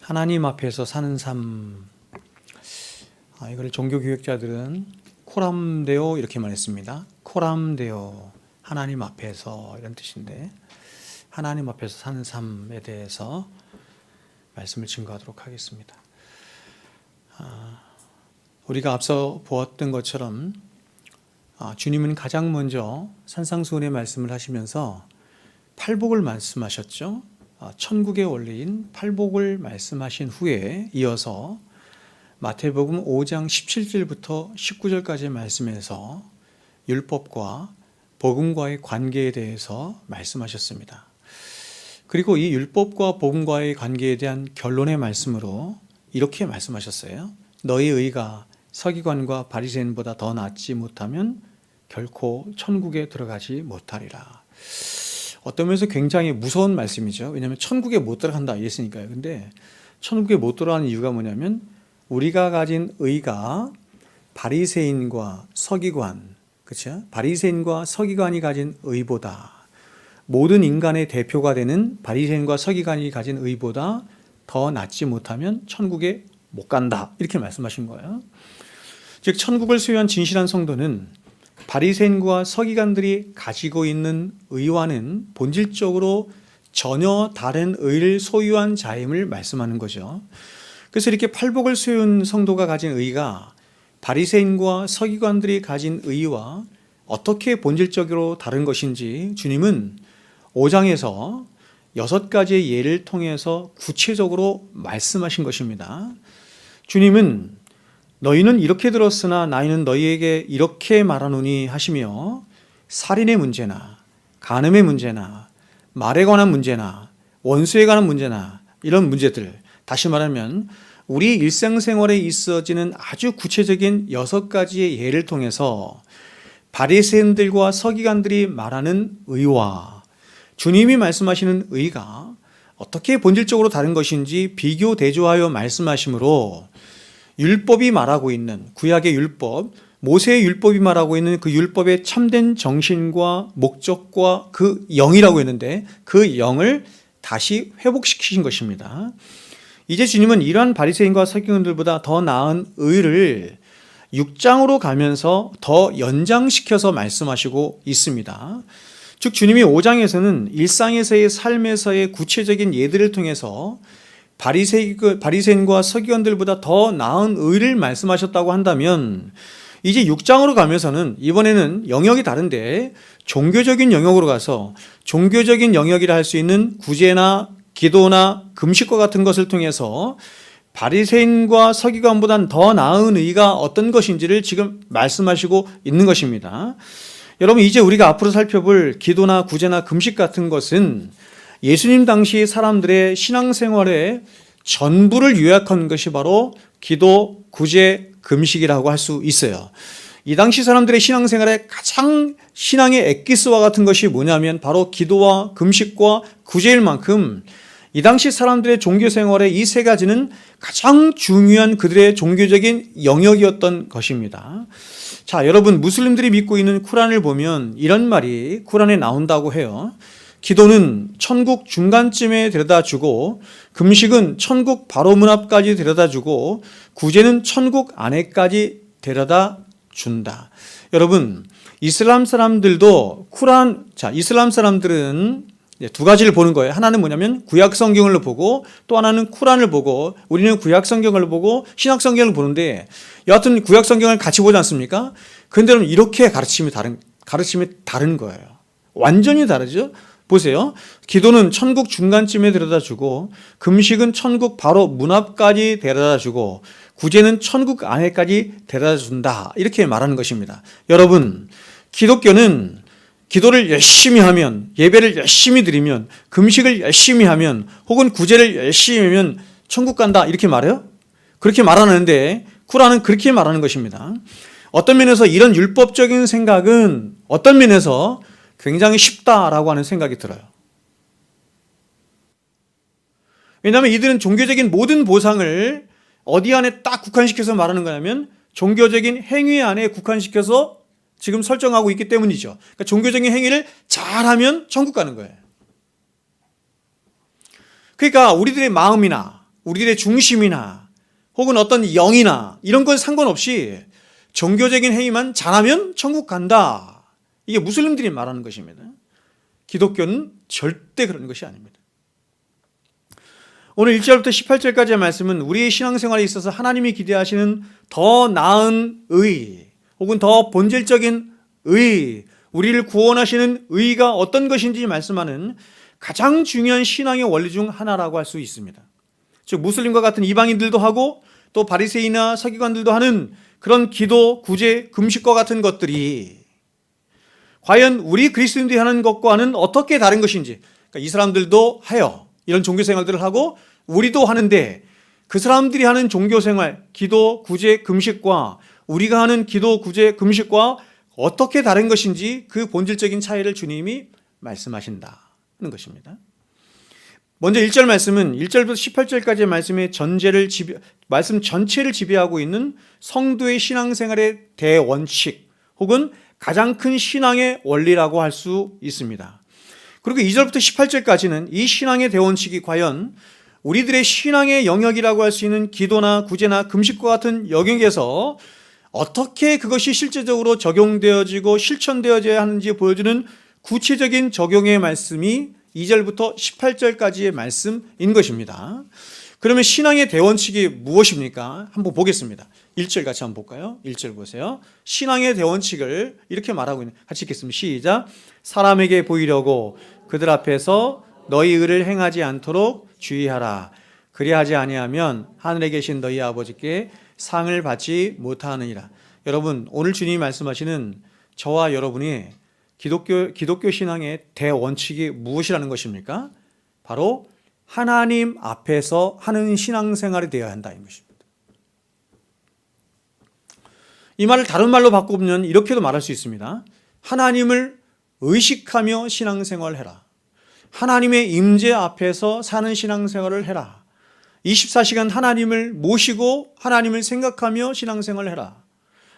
하나님 앞에서 사는 삶. 이걸 종교교육자들은 코람데오 이렇게 말했습니다. 코람데오, 하나님 앞에서, 이런 뜻인데, 하나님 앞에서 사는 삶에 대해서 말씀을 증거하도록 하겠습니다. 우리가 앞서 보았던 것처럼 주님은 가장 먼저 산상수훈의 말씀을 하시면서 팔복을 말씀하셨죠. 천국의 원리인 팔복을 말씀하신 후에 이어서 마태복음 5장 17절부터 19절까지의 말씀에서 율법과 복음과의 관계에 대해서 말씀하셨습니다. 그리고 이 율법과 복음과의 관계에 대한 결론의 말씀으로 이렇게 말씀하셨어요. 너희 의가 서기관과 바리새인보다 더 낫지 못하면 결코 천국에 들어가지 못하리라. 어떤 면에서 굉장히 무서운 말씀이죠. 왜냐하면 천국에 못 들어간다 이랬으니까요. 근데 천국에 못 들어가는 이유가 뭐냐면 우리가 가진 의가 바리새인과 서기관, 그렇죠? 바리새인과 서기관이 가진 의보다, 모든 인간의 대표가 되는 바리새인과 서기관이 가진 의보다 더 낫지 못하면 천국에 못 간다, 이렇게 말씀하신 거예요. 즉 천국을 소유한 진실한 성도는 바리새인과 서기관들이 가지고 있는 의와는 본질적으로 전혀 다른 의를 소유한 자임을 말씀하는 거죠. 그래서 이렇게 팔복을 소유한 성도가 가진 의가 바리새인과 서기관들이 가진 의와 어떻게 본질적으로 다른 것인지 주님은 5장에서 6가지의 예를 통해서 구체적으로 말씀하신 것입니다. 주님은 너희는 이렇게 들었으나 나이는 너희에게 이렇게 말하노니 하시며 살인의 문제나 간음의 문제나 말에 관한 문제나 원수에 관한 문제나 이런 문제들, 다시 말하면 우리 일상생활에 있어지는 아주 구체적인 6가지의 예를 통해서 바리새인들과 서기관들이 말하는 의와 주님이 말씀하시는 의가 어떻게 본질적으로 다른 것인지 비교 대조하여 말씀하시므로 율법이 말하고 있는 구약의 율법, 모세의 율법이 말하고 있는 그 율법의 참된 정신과 목적과 그 영이라고 했는데 그 영을 다시 회복시키신 것입니다. 이제 주님은 이러한 바리새인과 서기관들보다 더 나은 의를 6장으로 가면서 더 연장시켜서 말씀하시고 있습니다. 즉 주님이 5장에서는 일상에서의 삶에서의 구체적인 예들을 통해서 바리새인과 서기관들보다 더 나은 의를 말씀하셨다고 한다면 이제 6장으로 가면서는 이번에는 영역이 다른데 종교적인 영역으로 가서 종교적인 영역이라 할 수 있는 구제나 기도나 금식과 같은 것을 통해서 바리새인과 서기관보다는 더 나은 의가 어떤 것인지를 지금 말씀하시고 있는 것입니다. 여러분 이제 우리가 앞으로 살펴볼 기도나 구제나 금식 같은 것은 예수님 당시 사람들의 신앙생활의 전부를 요약한 것이 바로 기도, 구제, 금식이라고 할 수 있어요. 이 당시 사람들의 신앙생활의 가장 신앙의 엑기스와 같은 것이 뭐냐면 바로 기도와 금식과 구제일 만큼 이 당시 사람들의 종교생활의 이 세 가지는 가장 중요한 그들의 종교적인 영역이었던 것입니다. 자, 여러분 무슬림들이 믿고 있는 쿠란을 보면 이런 말이 쿠란에 나온다고 해요. 기도는 천국 중간쯤에 데려다주고 금식은 천국 바로 문 앞까지 데려다주고 구제는 천국 안에까지 데려다준다. 여러분 이슬람 사람들도 이슬람 사람들은 두 가지를 보는 거예요. 하나는 뭐냐면 구약 성경을 보고 또 하나는 쿠란을 보고 우리는 구약 성경을 보고 신약 성경을 보는데 여하튼 구약 성경을 같이 보지 않습니까? 그런데 이렇게 가르침이 다른 거예요. 완전히 다르죠. 보세요. 기도는 천국 중간쯤에 데려다주고 금식은 천국 바로 문 앞까지 데려다주고 구제는 천국 안에까지 데려다준다. 이렇게 말하는 것입니다. 여러분 기독교는 기도를 열심히 하면, 예배를 열심히 드리면, 금식을 열심히 하면, 혹은 구제를 열심히 하면 천국 간다 이렇게 말해요? 그렇게 말하는데 쿠란은 그렇게 말하는 것입니다. 어떤 면에서 이런 율법적인 생각은 어떤 면에서 굉장히 쉽다라고 하는 생각이 들어요. 왜냐하면 이들은 종교적인 모든 보상을 어디 안에 딱 국한시켜서 말하는 거냐면 종교적인 행위 안에 국한시켜서 지금 설정하고 있기 때문이죠. 그러니까 종교적인 행위를 잘하면 천국 가는 거예요. 그러니까 우리들의 마음이나 우리들의 중심이나 혹은 어떤 영이나 이런 건 상관없이 종교적인 행위만 잘하면 천국 간다. 이게 무슬림들이 말하는 것입니다. 기독교는 절대 그런 것이 아닙니다. 오늘 1절부터 18절까지의 말씀은 우리의 신앙생활에 있어서 하나님이 기대하시는 더 나은 의 혹은 더 본질적인 의, 우리를 구원하시는 의가 어떤 것인지 말씀하는 가장 중요한 신앙의 원리 중 하나라고 할 수 있습니다. 즉 무슬림과 같은 이방인들도 하고 또 바리새인이나 서기관들도 하는 그런 기도, 구제, 금식과 같은 것들이 과연 우리 그리스도인들이 하는 것과는 어떻게 다른 것인지, 그러니까 이 사람들도 해요. 이런 종교생활들을 하고 우리도 하는데 그 사람들이 하는 종교생활, 기도, 구제, 금식과 우리가 하는 기도, 구제, 금식과 어떻게 다른 것인지 그 본질적인 차이를 주님이 말씀하신다는 것입니다. 먼저 1절 말씀은 1절부터 18절까지의 말씀의 말씀 전체를 지배하고 있는 성도의 신앙생활의 대원칙 혹은 가장 큰 신앙의 원리라고 할 수 있습니다. 그리고 2절부터 18절까지는 이 신앙의 대원칙이 과연 우리들의 신앙의 영역이라고 할 수 있는 기도나 구제나 금식과 같은 영역에서 어떻게 그것이 실제적으로 적용되어지고 실천되어져야 하는지 보여주는 구체적인 적용의 말씀이 2절부터 18절까지의 말씀인 것입니다. 그러면 신앙의 대원칙이 무엇입니까? 한번 보겠습니다. 1절 같이 한번 볼까요? 1절 보세요. 신앙의 대원칙을 이렇게 말하고 있는, 같이 읽겠습니다. 시작. 사람에게 보이려고 그들 앞에서 너희 의를 행하지 않도록 주의하라. 그리하지 아니하면 하늘에 계신 너희 아버지께 상을 받지 못하느니라. 여러분, 오늘 주님이 말씀하시는 저와 여러분이 기독교 신앙의 대원칙이 무엇이라는 것입니까? 바로 하나님 앞에서 하는 신앙생활이 되어야 한다 이 것입니다. 이 말을 다른 말로 바꾸면 이렇게도 말할 수 있습니다. 하나님을 의식하며 신앙생활을 해라. 하나님의 임재 앞에서 사는 신앙생활을 해라. 24시간 하나님을 모시고 하나님을 생각하며 신앙생활을 해라.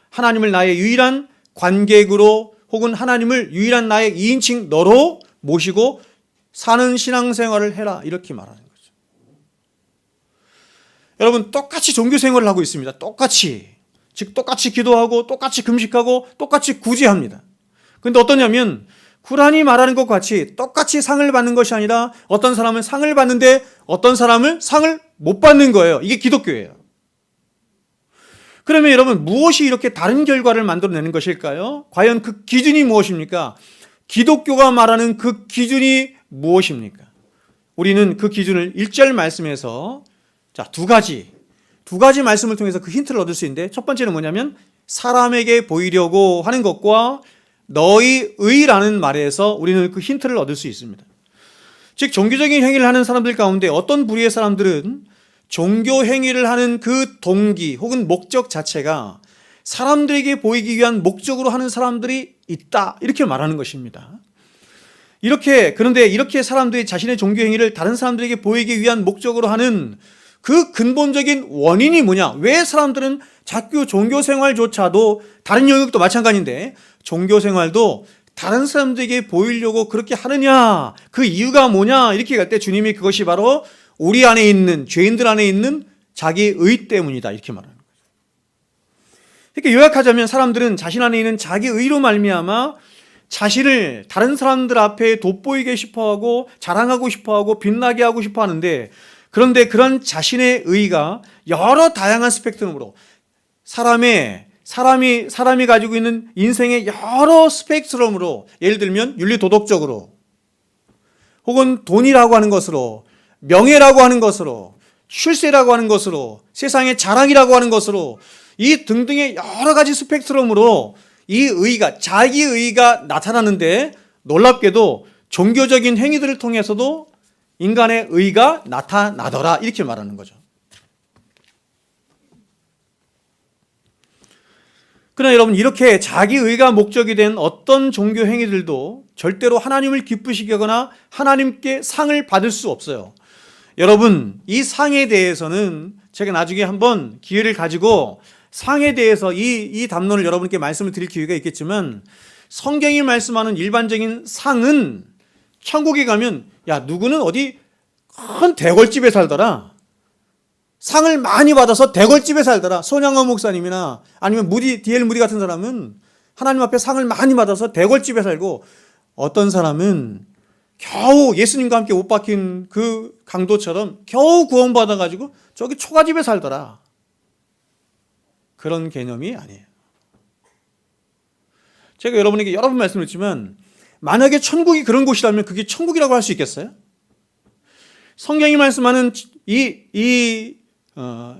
하나님을 나의 유일한 관객으로 혹은 하나님을 유일한 나의 2인칭 너로 모시고 사는 신앙생활을 해라. 이렇게 말하는 거죠. 여러분, 똑같이 종교생활을 하고 있습니다. 똑같이. 즉 똑같이 기도하고 똑같이 금식하고 똑같이 구제합니다. 그런데 어떠냐면 구란이 말하는 것 같이 똑같이 상을 받는 것이 아니라 어떤 사람은 상을 받는데 어떤 사람은 상을 못 받는 거예요. 이게 기독교예요. 그러면 여러분, 무엇이 이렇게 다른 결과를 만들어내는 것일까요? 과연 그 기준이 무엇입니까? 기독교가 말하는 그 기준이 무엇입니까? 우리는 그 기준을 1절 말씀에서 두 가지 말씀을 통해서 그 힌트를 얻을 수 있는데, 첫 번째는 뭐냐면 사람에게 보이려고 하는 것과 너희 의라는 말에서 우리는 그 힌트를 얻을 수 있습니다. 즉 종교적인 행위를 하는 사람들 가운데 어떤 부류의 사람들은 종교 행위를 하는 그 동기 혹은 목적 자체가 사람들에게 보이기 위한 목적으로 하는 사람들이 있다, 이렇게 말하는 것입니다. 그런데 이렇게 사람들이 자신의 종교 행위를 다른 사람들에게 보이기 위한 목적으로 하는 그 근본적인 원인이 뭐냐? 왜 사람들은 자꾸 종교 생활조차도, 다른 영역도 마찬가지인데 종교 생활도 다른 사람들에게 보이려고 그렇게 하느냐? 그 이유가 뭐냐? 이렇게 갈 때 주님이 그것이 바로 우리 안에 있는, 죄인들 안에 있는 자기 의 때문이다, 이렇게 말하는 거죠. 이렇게 요약하자면 사람들은 자신 안에 있는 자기 의로 말미암아 자신을 다른 사람들 앞에 돋보이게 싶어하고 자랑하고 싶어하고 빛나게 하고 싶어 하는데, 그런데 그런 자신의 의가 여러 다양한 스펙트럼으로 사람이 가지고 있는 인생의 여러 스펙트럼으로, 예를 들면 윤리도덕적으로 혹은 돈이라고 하는 것으로, 명예라고 하는 것으로, 출세라고 하는 것으로, 세상의 자랑이라고 하는 것으로, 이 등등의 여러 가지 스펙트럼으로 이 의가, 자기 의가 나타나는데, 놀랍게도 종교적인 행위들을 통해서도 인간의 의가 나타나더라, 이렇게 말하는 거죠. 그러나 여러분, 이렇게 자기 의가 목적이 된 어떤 종교 행위들도 절대로 하나님을 기쁘시게 하거나 하나님께 상을 받을 수 없어요. 여러분, 이 상에 대해서는 제가 나중에 한번 기회를 가지고 상에 대해서 이 담론을 여러분께 말씀을 드릴 기회가 있겠지만, 성경이 말씀하는 일반적인 상은 천국에 가면, 야, 누구는 어디 큰 대궐집에 살더라, 상을 많이 받아서 대궐집에 살더라. 손양원 목사님이나 아니면 D.L. 무디 같은 사람은 하나님 앞에 상을 많이 받아서 대궐집에 살고, 어떤 사람은 겨우 예수님과 함께 옷 박힌 그 강도처럼 겨우 구원받아가지고 저기 초가집에 살더라. 그런 개념이 아니에요. 제가 여러분에게 여러 번 말씀드렸지만, 만약에 천국이 그런 곳이라면 그게 천국이라고 할 수 있겠어요? 성경이 말씀하는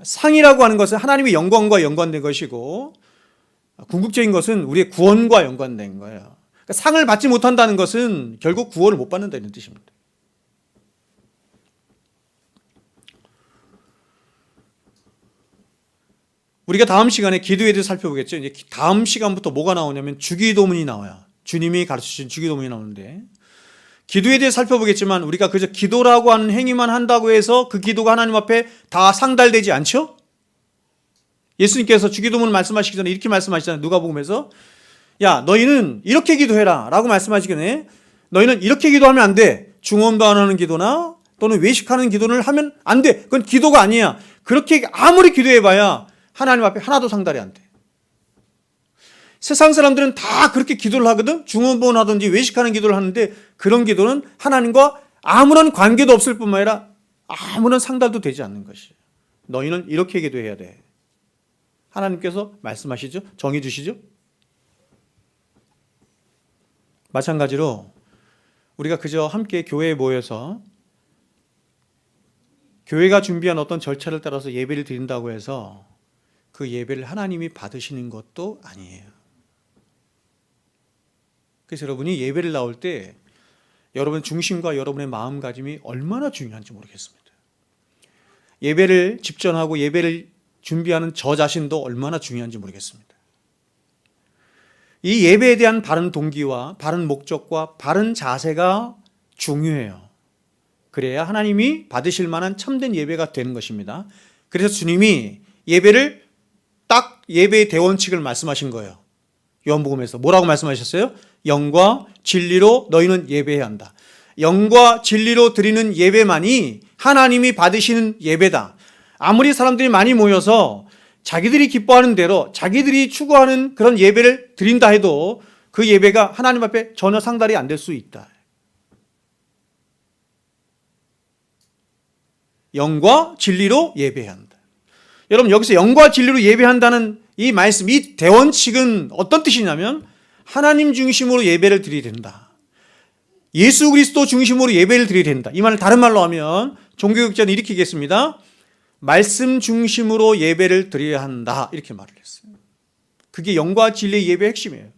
상이라고 하는 것은 하나님의 영광과 연관된 것이고, 궁극적인 것은 우리의 구원과 연관된 거예요. 그러니까 상을 받지 못한다는 것은 결국 구원을 못 받는다는 뜻입니다. 우리가 다음 시간에 기도에 대해서 살펴보겠죠. 이제 다음 시간부터 뭐가 나오냐면 주기도문이 나와요. 주님이 가르치신 주기도문이 나오는데, 기도에 대해 살펴보겠지만 우리가 그저 기도라고 하는 행위만 한다고 해서 그 기도가 하나님 앞에 다 상달되지 않죠? 예수님께서 주기도문을 말씀하시기 전에 이렇게 말씀하시잖아요. 누가복음에서, 야, 너희는 이렇게 기도해라 라고 말씀하시기 전에, 너희는 이렇게 기도하면 안 돼. 중언도 안 하는 기도나 또는 외식하는 기도를 하면 안 돼. 그건 기도가 아니야. 그렇게 아무리 기도해봐야 하나님 앞에 하나도 상달이 안 돼. 세상 사람들은 다 그렇게 기도를 하거든. 중언부언 하든지 외식하는 기도를 하는데, 그런 기도는 하나님과 아무런 관계도 없을 뿐만 아니라 아무런 상달도 되지 않는 것이에요. 너희는 이렇게 기도해야 돼. 하나님께서 말씀하시죠. 정해 주시죠. 마찬가지로 우리가 그저 함께 교회에 모여서 교회가 준비한 어떤 절차를 따라서 예배를 드린다고 해서 그 예배를 하나님이 받으시는 것도 아니에요. 그래서 여러분이 예배를 나올 때 여러분의 중심과 여러분의 마음가짐이 얼마나 중요한지 모르겠습니다. 예배를 집전하고 예배를 준비하는 저 자신도 얼마나 중요한지 모르겠습니다. 이 예배에 대한 바른 동기와 바른 목적과 바른 자세가 중요해요. 그래야 하나님이 받으실 만한 참된 예배가 되는 것입니다. 그래서 주님이 예배를 딱 예배의 대원칙을 말씀하신 거예요. 요한복음에서 뭐라고 말씀하셨어요? 영과 진리로 너희는 예배해야 한다. 영과 진리로 드리는 예배만이 하나님이 받으시는 예배다. 아무리 사람들이 많이 모여서 자기들이 기뻐하는 대로 자기들이 추구하는 그런 예배를 드린다 해도 그 예배가 하나님 앞에 전혀 상달이 안 될 수 있다. 영과 진리로 예배해야 한다. 여러분, 여기서 영과 진리로 예배한다는 이 말씀, 이 대원칙은 어떤 뜻이냐면 하나님 중심으로 예배를 드려야 된다. 예수 그리스도 중심으로 예배를 드려야 된다. 이 말을 다른 말로 하면 종교개혁자는 이렇게 얘기했습니다. 말씀 중심으로 예배를 드려야 한다. 이렇게 말을 했어요. 그게 영과 진리의 예배의 핵심이에요.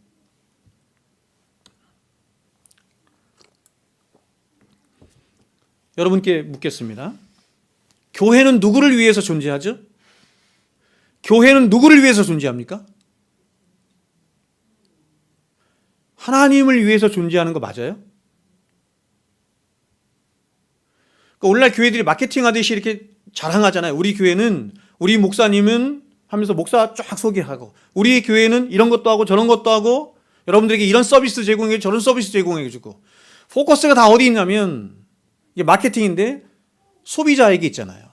여러분께 묻겠습니다. 교회는 누구를 위해서 존재하죠? 교회는 누구를 위해서 존재합니까? 하나님을 위해서 존재하는 거 맞아요? 그러니까 오늘날 교회들이 마케팅 하듯이 이렇게 자랑하잖아요. 우리 교회는, 우리 목사님은 하면서 목사 쫙 소개하고, 우리 교회는 이런 것도 하고 저런 것도 하고, 여러분들에게 이런 서비스 제공해, 저런 서비스 제공해주고. 포커스가 다 어디 있냐면 이게 마케팅인데 소비자에게 있잖아요.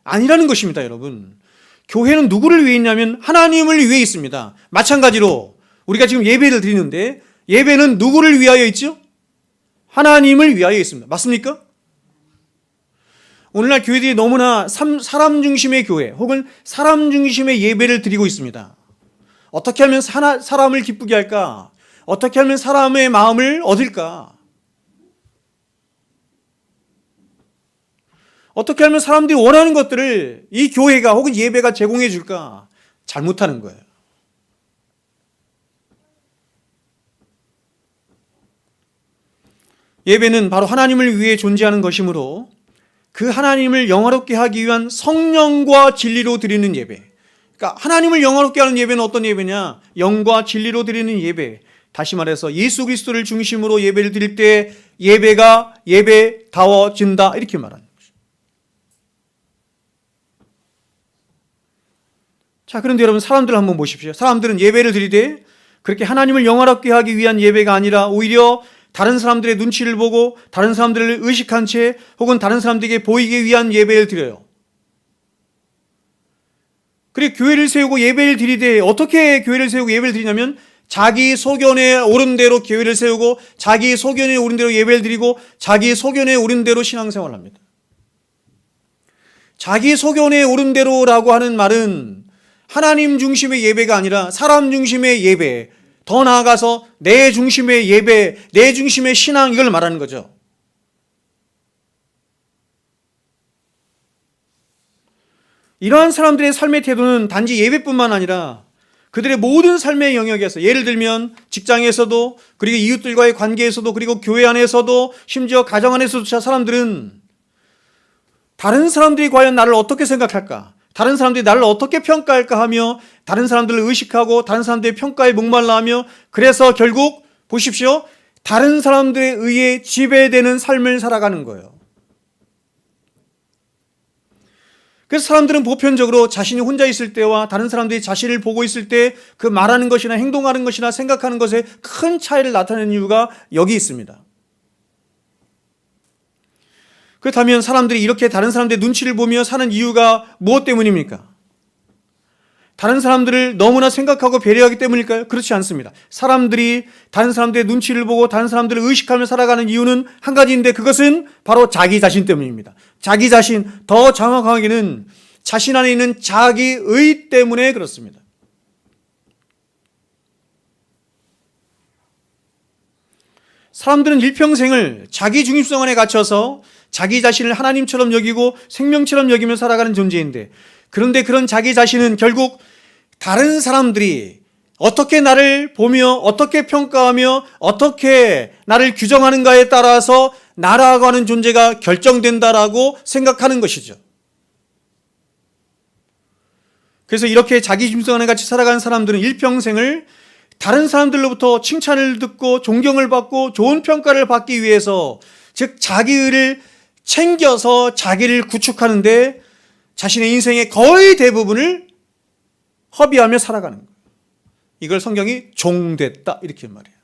아니라는 것입니다, 여러분. 교회는 누구를 위해 있냐면 하나님을 위해 있습니다. 마찬가지로 우리가 지금 예배를 드리는데 예배는 누구를 위하여 있죠? 하나님을 위하여 있습니다. 맞습니까? 오늘날 교회들이 너무나 사람 중심의 교회 혹은 사람 중심의 예배를 드리고 있습니다. 어떻게 하면 사람을 기쁘게 할까? 어떻게 하면 사람의 마음을 얻을까? 어떻게 하면 사람들이 원하는 것들을 이 교회가 혹은 예배가 제공해 줄까? 잘못하는 거예요. 예배는 바로 하나님을 위해 존재하는 것이므로 그 하나님을 영화롭게 하기 위한 성령과 진리로 드리는 예배. 그러니까 하나님을 영화롭게 하는 예배는 어떤 예배냐? 영과 진리로 드리는 예배. 다시 말해서 예수 그리스도를 중심으로 예배를 드릴 때 예배가 예배다워진다. 이렇게 말하는 거죠. 자, 그런데 여러분, 사람들 한번 보십시오. 사람들은 예배를 드리되 그렇게 하나님을 영화롭게 하기 위한 예배가 아니라 오히려 다른 사람들의 눈치를 보고 다른 사람들을 의식한 채 혹은 다른 사람들에게 보이기 위한 예배를 드려요. 그리고 교회를 세우고 예배를 드리되 어떻게 교회를 세우고 예배를 드리냐면 자기 소견에 옳은 대로 교회를 세우고 자기 소견에 옳은 대로 예배를 드리고 자기 소견에 옳은 대로 신앙생활을 합니다. 자기 소견에 옳은 대로라고 하는 말은 하나님 중심의 예배가 아니라 사람 중심의 예배, 더 나아가서 내 중심의 예배, 내 중심의 신앙, 이걸 말하는 거죠. 이러한 사람들의 삶의 태도는 단지 예배뿐만 아니라 그들의 모든 삶의 영역에서, 예를 들면 직장에서도, 그리고 이웃들과의 관계에서도, 그리고 교회 안에서도, 심지어 가정 안에서도 사람들은 다른 사람들이 과연 나를 어떻게 생각할까? 다른 사람들이 나를 어떻게 평가할까 하며 다른 사람들을 의식하고 다른 사람들의 평가에 목말라 하며, 그래서 결국 보십시오, 다른 사람들에 의해 지배되는 삶을 살아가는 거예요. 그래서 사람들은 보편적으로 자신이 혼자 있을 때와 다른 사람들이 자신을 보고 있을 때 그 말하는 것이나 행동하는 것이나 생각하는 것에 큰 차이를 나타내는 이유가 여기 있습니다. 그렇다면 사람들이 이렇게 다른 사람들의 눈치를 보며 사는 이유가 무엇 때문입니까? 다른 사람들을 너무나 생각하고 배려하기 때문일까요? 그렇지 않습니다. 사람들이 다른 사람들의 눈치를 보고 다른 사람들을 의식하며 살아가는 이유는 한 가지인데, 그것은 바로 자기 자신 때문입니다. 자기 자신, 더 정확하게는 자신 안에 있는 자기의 때문에 그렇습니다. 사람들은 일평생을 자기 중립성 안에 갇혀서 자기 자신을 하나님처럼 여기고 생명처럼 여기며 살아가는 존재인데, 그런데 그런 자기 자신은 결국 다른 사람들이 어떻게 나를 보며 어떻게 평가하며 어떻게 나를 규정하는가에 따라서 나라고 하는 존재가 결정된다라고 생각하는 것이죠. 그래서 이렇게 자기 중립성 안에 같이 살아가는 사람들은 일평생을 다른 사람들로부터 칭찬을 듣고 존경을 받고 좋은 평가를 받기 위해서, 즉 자기를 챙겨서 자기를 구축하는데 자신의 인생의 거의 대부분을 허비하며 살아가는 거예요. 이걸 성경이 종됐다 이렇게 말해요.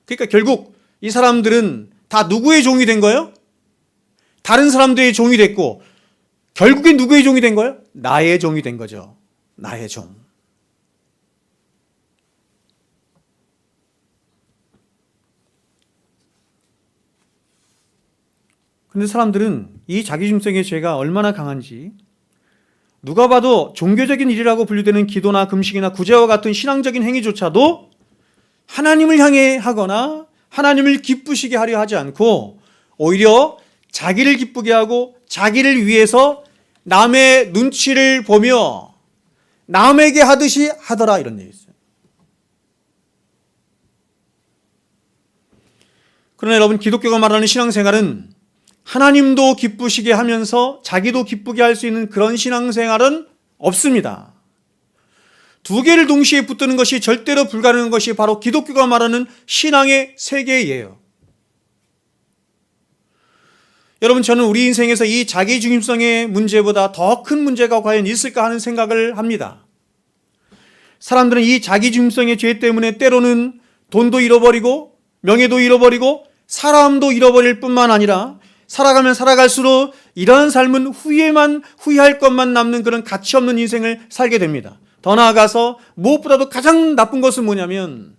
그러니까 결국 이 사람들은 다 누구의 종이 된 거예요? 다른 사람들의 종이 됐고, 결국엔 누구의 종이 된 거예요? 나의 종이 된 거죠. 나의 종. 그런데 사람들은 이 자기중심성의 죄가 얼마나 강한지, 누가 봐도 종교적인 일이라고 분류되는 기도나 금식이나 구제와 같은 신앙적인 행위조차도 하나님을 향해 하거나 하나님을 기쁘시게 하려 하지 않고 오히려 자기를 기쁘게 하고 자기를 위해서 남의 눈치를 보며 남에게 하듯이 하더라, 이런 얘기 있어요. 그러나 여러분, 기독교가 말하는 신앙생활은 하나님도 기쁘시게 하면서 자기도 기쁘게 할 수 있는 그런 신앙생활은 없습니다. 두 개를 동시에 붙드는 것이 절대로 불가능한 것이 바로 기독교가 말하는 신앙의 세계예요. 여러분, 저는 우리 인생에서 이 자기중심성의 문제보다 더 큰 문제가 과연 있을까 하는 생각을 합니다. 사람들은 이 자기중심성의 죄 때문에 때로는 돈도 잃어버리고 명예도 잃어버리고 사람도 잃어버릴 뿐만 아니라 살아가면 살아갈수록 이러한 삶은 후회할 것만 남는 그런 가치 없는 인생을 살게 됩니다. 더 나아가서 무엇보다도 가장 나쁜 것은 뭐냐면,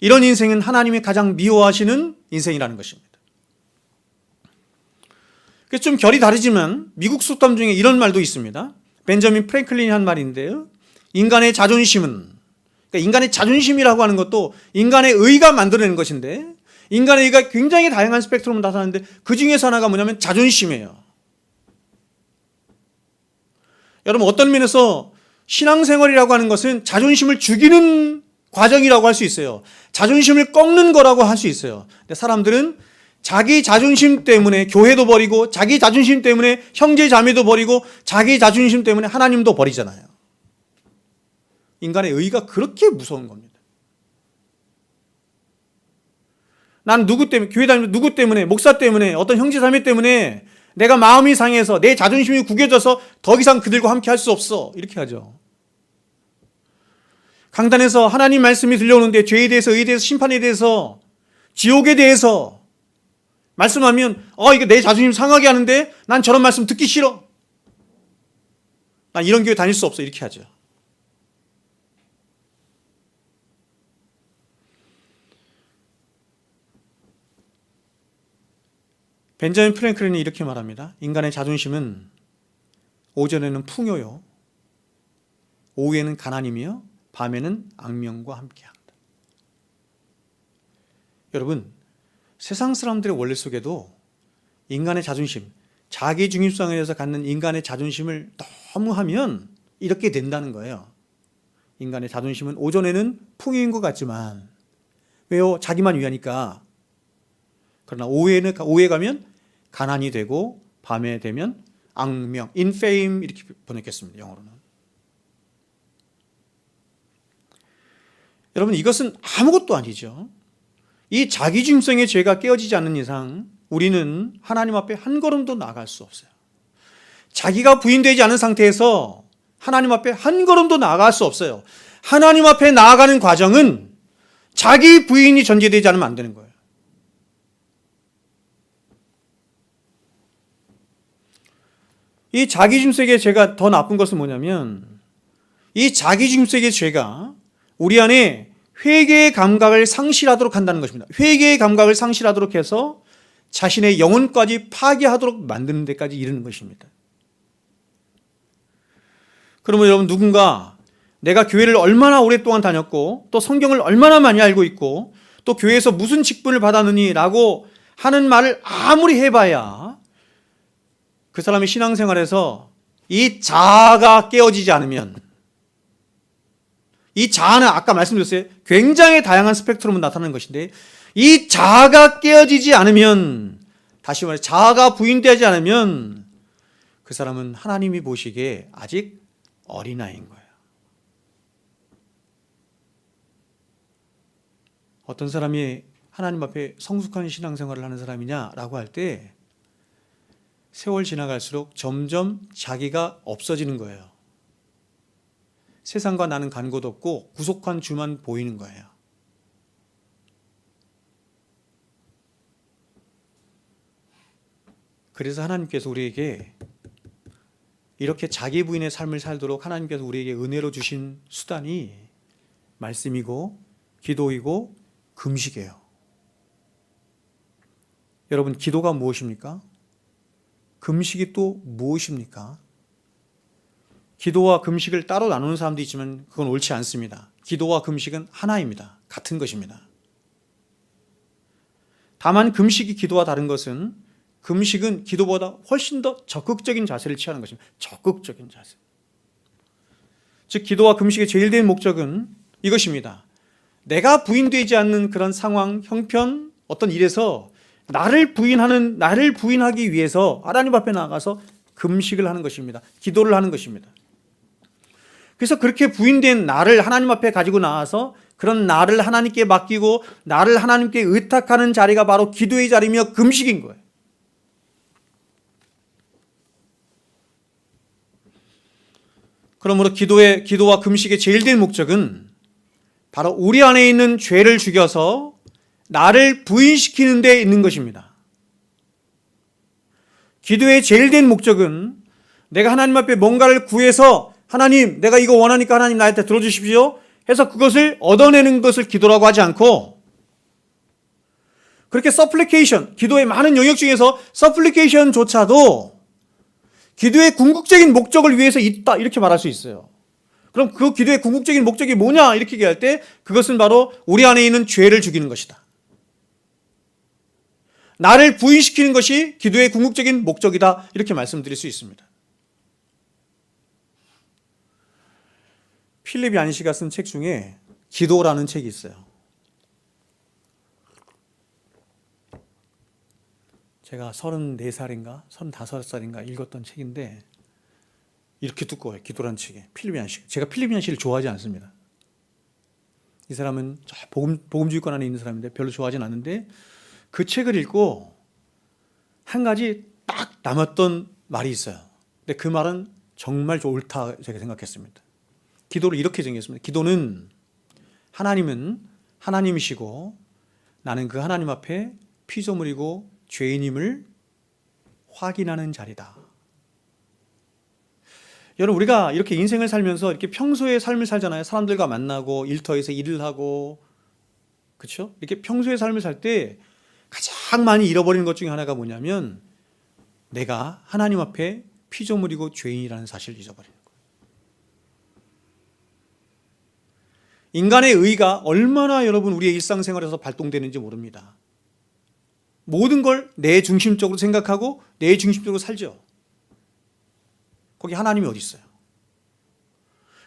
이런 인생은 하나님이 가장 미워하시는 인생이라는 것입니다. 그래서 좀 결이 다르지만 미국 속담 중에 이런 말도 있습니다. 벤저민 프랭클린이 한 말인데요, 인간의 자존심은, 그러니까 인간의 자존심이라고 하는 것도 인간의 의가 만들어내는 것인데, 인간의 의가 굉장히 다양한 스펙트럼으로 나타나는데 그 중에서 하나가 뭐냐면 자존심이에요. 여러분, 어떤 면에서 신앙생활이라고 하는 것은 자존심을 죽이는 과정이라고 할 수 있어요. 자존심을 꺾는 거라고 할 수 있어요. 근데 사람들은 자기 자존심 때문에 교회도 버리고, 자기 자존심 때문에 형제 자매도 버리고, 자기 자존심 때문에 하나님도 버리잖아요. 인간의 의가 그렇게 무서운 겁니다. 난 누구 때문에, 교회 다니면서 누구 때문에, 목사 때문에, 어떤 형제 자매 때문에 내가 마음이 상해서 내 자존심이 구겨져서 더 이상 그들과 함께 할 수 없어, 이렇게 하죠. 강단에서 하나님 말씀이 들려오는데 죄에 대해서, 의에 대해서, 심판에 대해서 지옥에 대해서 말씀하면 이거 내 자존심 상하게 하는데 난 저런 말씀 듣기 싫어. 난 이런 교회 다닐 수 없어. 이렇게 하죠. 벤자민 프랭클린이 이렇게 말합니다. 인간의 자존심은 오전에는 풍요요, 오후에는 가난이며 밤에는 악명과 함께한다. 여러분, 세상 사람들의 원리 속에도 인간의 자존심, 자기 중심성에 의해서 갖는 인간의 자존심을 너무 하면 이렇게 된다는 거예요. 인간의 자존심은 오전에는 풍요인 것 같지만, 왜요? 자기만 위하니까. 그러나 오후에 가면 가난이 되고 밤에 되면 악명, infame 이렇게 번역했습니다. 영어로는. 여러분, 이것은 아무것도 아니죠. 이 자기중심성의 죄가 깨어지지 않는 이상 우리는 하나님 앞에 한 걸음도 나아갈 수 없어요. 자기가 부인되지 않은 상태에서 하나님 앞에 한 걸음도 나아갈 수 없어요. 하나님 앞에 나아가는 과정은 자기 부인이 전제되지 않으면 안 되는 거예요. 이 자기중심성의 죄가 더 나쁜 것은 뭐냐면, 이 자기중심성의 죄가 우리 안에 회개의 감각을 상실하도록 한다는 것입니다. 회개의 감각을 상실하도록 해서 자신의 영혼까지 파괴하도록 만드는 데까지 이르는 것입니다. 그러면 여러분, 누군가 내가 교회를 얼마나 오랫동안 다녔고 또 성경을 얼마나 많이 알고 있고 또 교회에서 무슨 직분을 받았느니 라고 하는 말을 아무리 해봐야 그 사람의 신앙생활에서 이 자아가 깨어지지 않으면, 이 자아는 아까 말씀드렸어요. 굉장히 다양한 스펙트럼으로 나타나는 것인데, 이 자아가 깨어지지 않으면, 다시 말해 자아가 부인되지 않으면 그 사람은 하나님이 보시기에 아직 어린아이인 거예요. 어떤 사람이 하나님 앞에 성숙한 신앙생활을 하는 사람이냐라고 할 때 세월 지나갈수록 점점 자기가 없어지는 거예요. 세상과 나는 간 곳 없고 구속한 주만 보이는 거예요. 그래서 하나님께서 우리에게 이렇게 자기 부인의 삶을 살도록 하나님께서 우리에게 은혜로 주신 수단이 말씀이고 기도이고 금식이에요. 여러분, 기도가 무엇입니까? 금식이 또 무엇입니까? 기도와 금식을 따로 나누는 사람도 있지만 그건 옳지 않습니다. 기도와 금식은 하나입니다. 같은 것입니다. 다만 금식이 기도와 다른 것은, 금식은 기도보다 훨씬 더 적극적인 자세를 취하는 것입니다. 적극적인 자세. 즉, 기도와 금식의 제일 된 목적은 이것입니다. 내가 부인되지 않는 그런 상황, 형편, 어떤 일에서 나를 부인하기 위해서 하나님 앞에 나가서 금식을 하는 것입니다. 기도를 하는 것입니다. 그래서 그렇게 부인된 나를 하나님 앞에 가지고 나와서 그런 나를 하나님께 맡기고 나를 하나님께 의탁하는 자리가 바로 기도의 자리며 금식인 거예요. 그러므로 기도와 금식의 제일 된 목적은 바로 우리 안에 있는 죄를 죽여서 나를 부인시키는 데 있는 것입니다. 기도의 제일 된 목적은 내가 하나님 앞에 뭔가를 구해서 하나님, 내가 이거 원하니까 하나님 나한테 들어주십시오 해서 그것을 얻어내는 것을 기도라고 하지 않고, 그렇게 서플리케이션, 기도의 많은 영역 중에서 서플리케이션조차도 기도의 궁극적인 목적을 위해서 있다 이렇게 말할 수 있어요. 그럼 그 기도의 궁극적인 목적이 뭐냐 이렇게 얘기할 때 그것은 바로 우리 안에 있는 죄를 죽이는 것이다. 나를 부인시키는 것이 기도의 궁극적인 목적이다 이렇게 말씀드릴 수 있습니다. 필립 얀시가 쓴 책 중에 기도라는 책이 있어요. 제가 34살인가 35살인가 읽었던 책인데 이렇게 두꺼워요. 기도라는 책이. 필립 얀시. 제가 필립 얀시를 좋아하지 않습니다. 이 사람은 복음주의권 안에 있는 사람인데 별로 좋아하진 않는데 그 책을 읽고 한 가지 딱 남았던 말이 있어요. 근데 그 말은 정말 옳다 제가 생각했습니다. 기도를 이렇게 정했습니다. 기도는 하나님은 하나님이시고 나는 그 하나님 앞에 피조물이고 죄인임을 확인하는 자리다. 여러분, 우리가 이렇게 인생을 살면서 이렇게 평소의 삶을 살잖아요. 사람들과 만나고 일터에서 일을 하고, 그렇죠? 이렇게 평소의 삶을 살 때 가장 많이 잃어버리는 것 중에 하나가 뭐냐면 내가 하나님 앞에 피조물이고 죄인이라는 사실을 잊어버리는 거예요. 인간의 의가 얼마나 여러분 우리의 일상생활에서 발동되는지 모릅니다. 모든 걸 내 중심적으로 생각하고 내 중심적으로 살죠. 거기 하나님이 어디 있어요?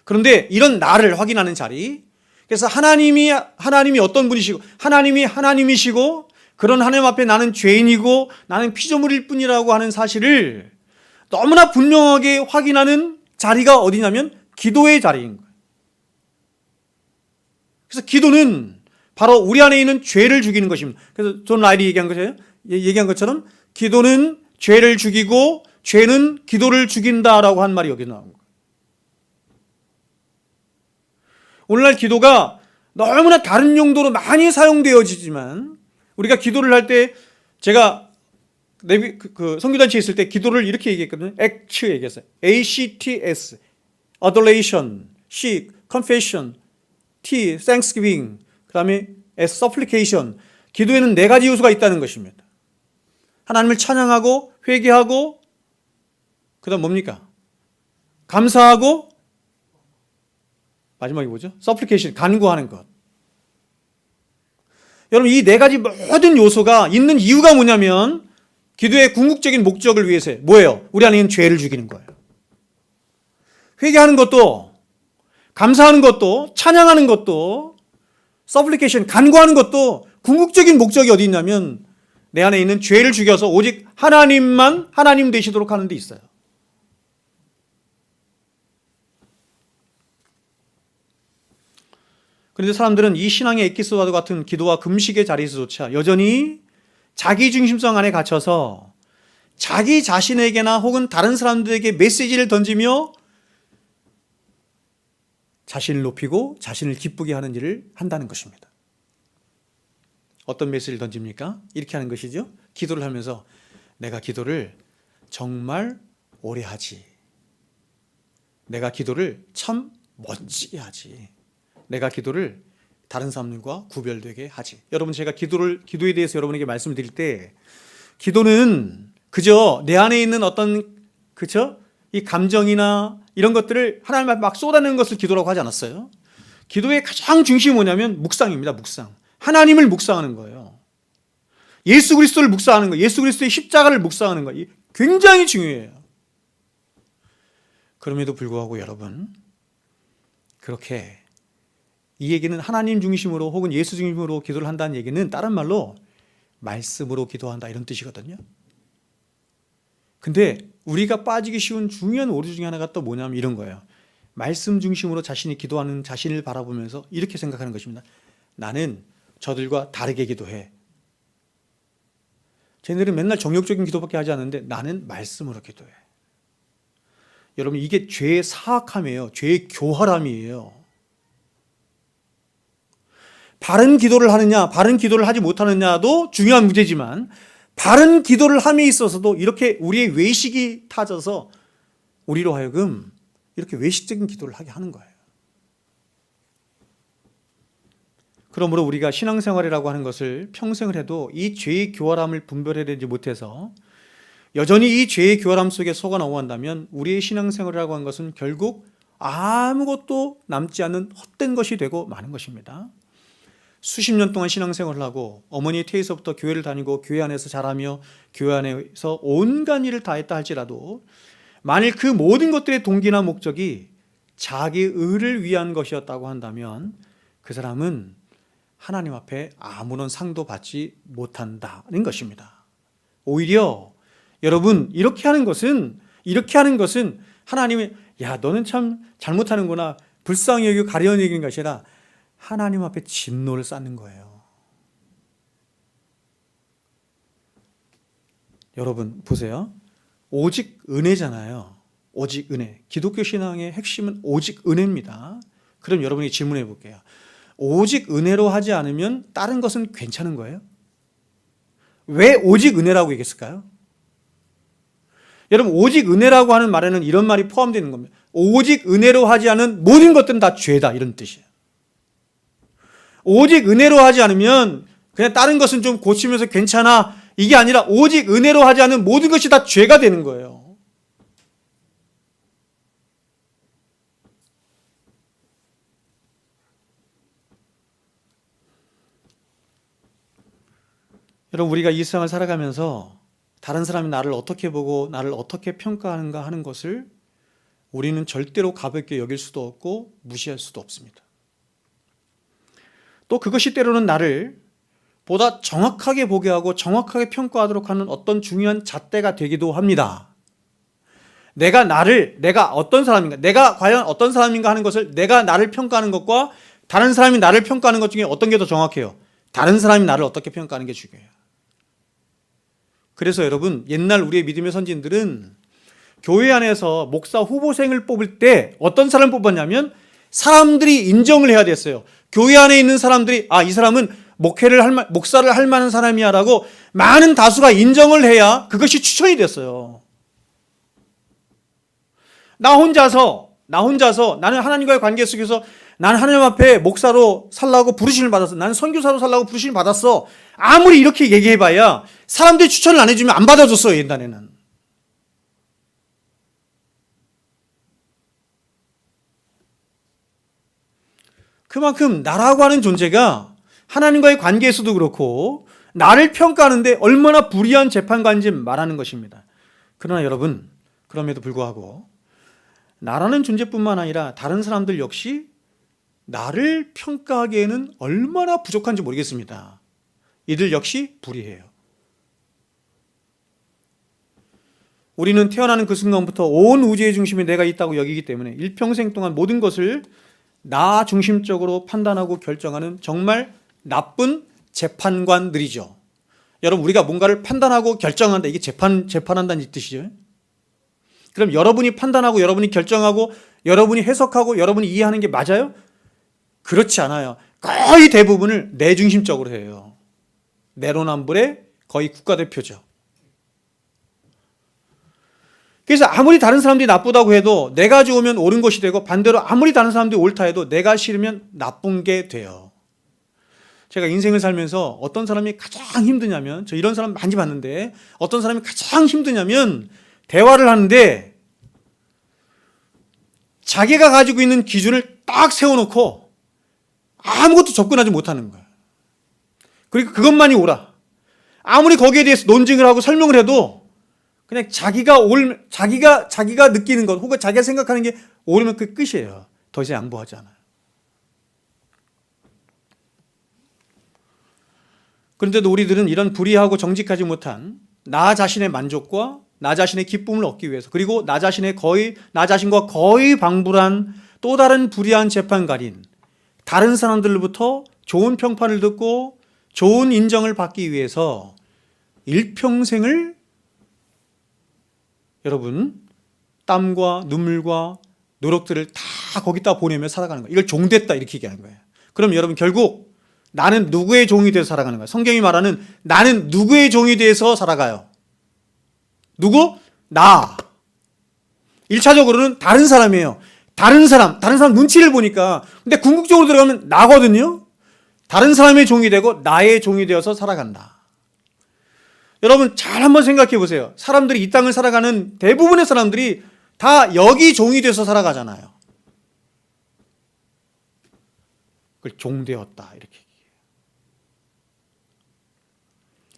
그런데 이런 나를 확인하는 자리, 그래서 하나님이 어떤 분이시고 하나님이 하나님이시고 그런 하나님 앞에 나는 죄인이고 나는 피조물일 뿐이라고 하는 사실을 너무나 분명하게 확인하는 자리가 어디냐면 기도의 자리인 거예요. 그래서 기도는 바로 우리 안에 있는 죄를 죽이는 것입니다. 그래서 존 라일이 얘기한 것처럼 기도는 죄를 죽이고 죄는 기도를 죽인다라고 한 말이 여기 나온 거예요. 오늘날 기도가 너무나 다른 용도로 많이 사용되어지지만 우리가 기도를 할 때 제가 선교단체에 있을 때 기도를 이렇게 얘기했거든요. ACT 얘기했어요. ACTS, Adoration, C, Confession, T, Thanksgiving, 그 다음에 S, Supplication. 기도에는 4가지 요소가 있다는 것입니다. 하나님을 찬양하고 회개하고 그 다음 뭡니까? 감사하고 마지막이 뭐죠? Supplication, 간구하는 것. 여러분, 이 4가지 모든 요소가 있는 이유가 뭐냐면 기도의 궁극적인 목적을 위해서예요. 뭐예요? 우리 안에 있는 죄를 죽이는 거예요. 회개하는 것도, 감사하는 것도, 찬양하는 것도, 서플리케이션, 간구하는 것도 궁극적인 목적이 어디 있냐면 내 안에 있는 죄를 죽여서 오직 하나님만 하나님 되시도록 하는 데 있어요. 그런데 사람들은 이 신앙의 엑기스와도 같은 기도와 금식의 자리에서조차 여전히 자기 중심성 안에 갇혀서 자기 자신에게나 혹은 다른 사람들에게 메시지를 던지며 자신을 높이고 자신을 기쁘게 하는 일을 한다는 것입니다. 어떤 메시지를 던집니까? 이렇게 하는 것이죠. 기도를 하면서 내가 기도를 정말 오래 하지. 내가 기도를 참 멋지게 하지. 내가 기도를 다른 사람들과 구별되게 하지. 여러분, 제가 기도에 대해서 여러분에게 말씀을 드릴 때 기도는 그저 내 안에 있는 어떤 이 감정이나 이런 것들을 하나님 앞에 막 쏟아내는 것을 기도라고 하지 않았어요. 기도의 가장 중심이 뭐냐면 묵상입니다. 묵상. 하나님을 묵상하는 거예요. 예수 그리스도를 묵상하는 거예요. 예수 그리스도의 십자가를 묵상하는 거예요. 굉장히 중요해요. 그럼에도 불구하고 여러분, 그렇게 이 얘기는 하나님 중심으로 혹은 예수 중심으로 기도를 한다는 얘기는 다른 말로 말씀으로 기도한다 이런 뜻이거든요. 근데 우리가 빠지기 쉬운 중요한 오류 중에 하나가 또 뭐냐면 이런 거예요. 말씀 중심으로 자신이 기도하는 자신을 바라보면서 이렇게 생각하는 것입니다. 나는 저들과 다르게 기도해. 쟤네들은 맨날 정욕적인 기도밖에 하지 않는데 나는 말씀으로 기도해. 여러분, 이게 죄의 사악함이에요. 죄의 교활함이에요. 바른 기도를 하느냐, 바른 기도를 하지 못하느냐도 중요한 문제지만 바른 기도를 함에 있어서도 이렇게 우리의 외식이 타져서 우리로 하여금 이렇게 외식적인 기도를 하게 하는 거예요. 그러므로 우리가 신앙생활이라고 하는 것을 평생을 해도 이 죄의 교활함을 분별해내지 못해서 여전히 이 죄의 교활함 속에 속아 넘어간다면 우리의 신앙생활이라고 하는 것은 결국 아무것도 남지 않는 헛된 것이 되고 마는 것입니다. 수십 년 동안 신앙생활을 하고 어머니의 태에서부터 교회를 다니고 교회 안에서 자라며 교회 안에서 온갖 일을 다 했다 할지라도 만일 그 모든 것들의 동기나 목적이 자기 의를 위한 것이었다고 한다면 그 사람은 하나님 앞에 아무런 상도 받지 못한다는 것입니다. 오히려 여러분, 이렇게 하는 것은 하나님이 야 너는 참 잘못하는구나, 불쌍히 여기고 가려운 얘기인 것이 아니라 하나님 앞에 진노를 쌓는 거예요. 여러분 보세요. 오직 은혜잖아요. 오직 은혜. 기독교 신앙의 핵심은 오직 은혜입니다. 그럼 여러분이 질문해 볼게요. 오직 은혜로 하지 않으면 다른 것은 괜찮은 거예요? 왜 오직 은혜라고 얘기했을까요? 여러분, 오직 은혜라고 하는 말에는 이런 말이 포함되는 겁니다. 오직 은혜로 하지 않은 모든 것들은 다 죄다, 이런 뜻이에요. 오직 은혜로 하지 않으면 그냥 다른 것은 좀 고치면서 괜찮아, 이게 아니라 오직 은혜로 하지 않은 모든 것이 다 죄가 되는 거예요. 여러분, 우리가 이 세상을 살아가면서 다른 사람이 나를 어떻게 보고 나를 어떻게 평가하는가 하는 것을 우리는 절대로 가볍게 여길 수도 없고 무시할 수도 없습니다. 또 그것이 때로는 나를 보다 정확하게 보게 하고 정확하게 평가하도록 하는 어떤 중요한 잣대가 되기도 합니다. 내가 어떤 사람인가, 내가 과연 어떤 사람인가 하는 것을, 내가 나를 평가하는 것과 다른 사람이 나를 평가하는 것 중에 어떤 게 더 정확해요? 다른 사람이 나를 어떻게 평가하는 게 중요해요. 그래서 여러분, 옛날 우리의 믿음의 선진들은 교회 안에서 목사 후보생을 뽑을 때 어떤 사람을 뽑았냐면 사람들이 인정을 해야 됐어요. 교회 안에 있는 사람들이 이 사람은 목사를 할 만한 사람이야 라고 많은 다수가 인정을 해야 그것이 추천이 됐어요. 나 혼자서 나는 하나님과의 관계 속에서 나는 하나님 앞에 목사로 살라고 부르심을 받았어. 나는 선교사로 살라고 부르심을 받았어. 아무리 이렇게 얘기해봐야 사람들이 추천을 안 해주면 안 받아줬어요, 옛날에는. 그만큼 나라고 하는 존재가 하나님과의 관계에서도 그렇고 나를 평가하는데 얼마나 불의한 재판관인지 말하는 것입니다. 그러나 여러분, 그럼에도 불구하고 나라는 존재뿐만 아니라 다른 사람들 역시 나를 평가하기에는 얼마나 부족한지 모르겠습니다. 이들 역시 불의해요. 우리는 태어나는 그 순간부터 온 우주의 중심에 내가 있다고 여기기 때문에 일평생 동안 모든 것을 나 중심적으로 판단하고 결정하는 정말 나쁜 재판관들이죠. 여러분, 우리가 뭔가를 판단하고 결정한다, 이게 재판한다는 뜻이죠. 그럼 여러분이 판단하고 여러분이 결정하고 여러분이 해석하고 여러분이 이해하는 게 맞아요? 그렇지 않아요. 거의 대부분을 내 중심적으로 해요. 내로남불의 거의 국가대표죠. 그래서 아무리 다른 사람들이 나쁘다고 해도 내가 좋으면 옳은 것이 되고, 반대로 아무리 다른 사람들이 옳다 해도 내가 싫으면 나쁜 게 돼요. 제가 인생을 살면서 어떤 사람이 가장 힘드냐면, 저 이런 사람 많이 봤는데 어떤 사람이 가장 힘드냐면 대화를 하는데 자기가 가지고 있는 기준을 딱 세워놓고 아무것도 접근하지 못하는 거예요. 그리고 그것만이 옳아. 아무리 거기에 대해서 논증을 하고 설명을 해도 그냥 자기가 느끼는 것 혹은 자기가 생각하는 게 옳으면 그 끝이에요. 더 이상 양보하지 않아요. 그런데도 우리들은 이런 불의하고 정직하지 못한 나 자신의 만족과 나 자신의 기쁨을 얻기 위해서, 그리고 나 자신과 거의 방불한 또 다른 불의한 재판관인 다른 사람들로부터 좋은 평판을 듣고 좋은 인정을 받기 위해서 일평생을 여러분 땀과 눈물과 노력들을 다 거기다 보내며 살아가는 거예요. 이걸 종됐다 이렇게 얘기하는 거예요. 그럼 여러분, 결국 나는 누구의 종이 돼서 살아가는 거예요? 성경이 말하는 나는 누구의 종이 돼서 살아가요? 누구? 나. 1차적으로는 다른 사람이에요. 다른 사람 눈치를 보니까. 근데 궁극적으로 들어가면 나거든요. 다른 사람의 종이 되고 나의 종이 되어서 살아간다. 여러분, 잘 한번 생각해 보세요. 사람들이 이 땅을 살아가는 대부분의 사람들이 다 여기 종이 돼서 살아가잖아요. 그걸 종되었다 이렇게 얘기해요.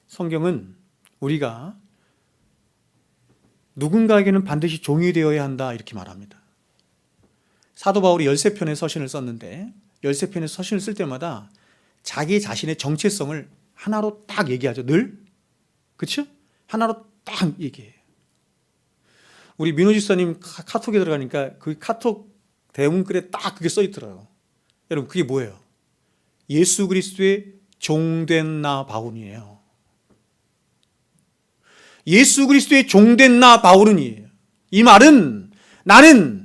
성경은 우리가 누군가에게는 반드시 종이 되어야 한다 이렇게 말합니다. 사도 바울이 13편의 서신을 썼는데 13편의 서신을 쓸 때마다 자기 자신의 정체성을 하나로 딱 얘기하죠. 늘. 그렇죠? 하나로 딱 얘기해요. 우리 민호 집사님 카톡에 들어가니까 그 카톡 대문글에 딱 그게 써 있더라고요. 여러분, 그게 뭐예요? 예수 그리스도의 종된 나 바울이에요. 예수 그리스도의 종된 나 바울은이에요. 이 말은 나는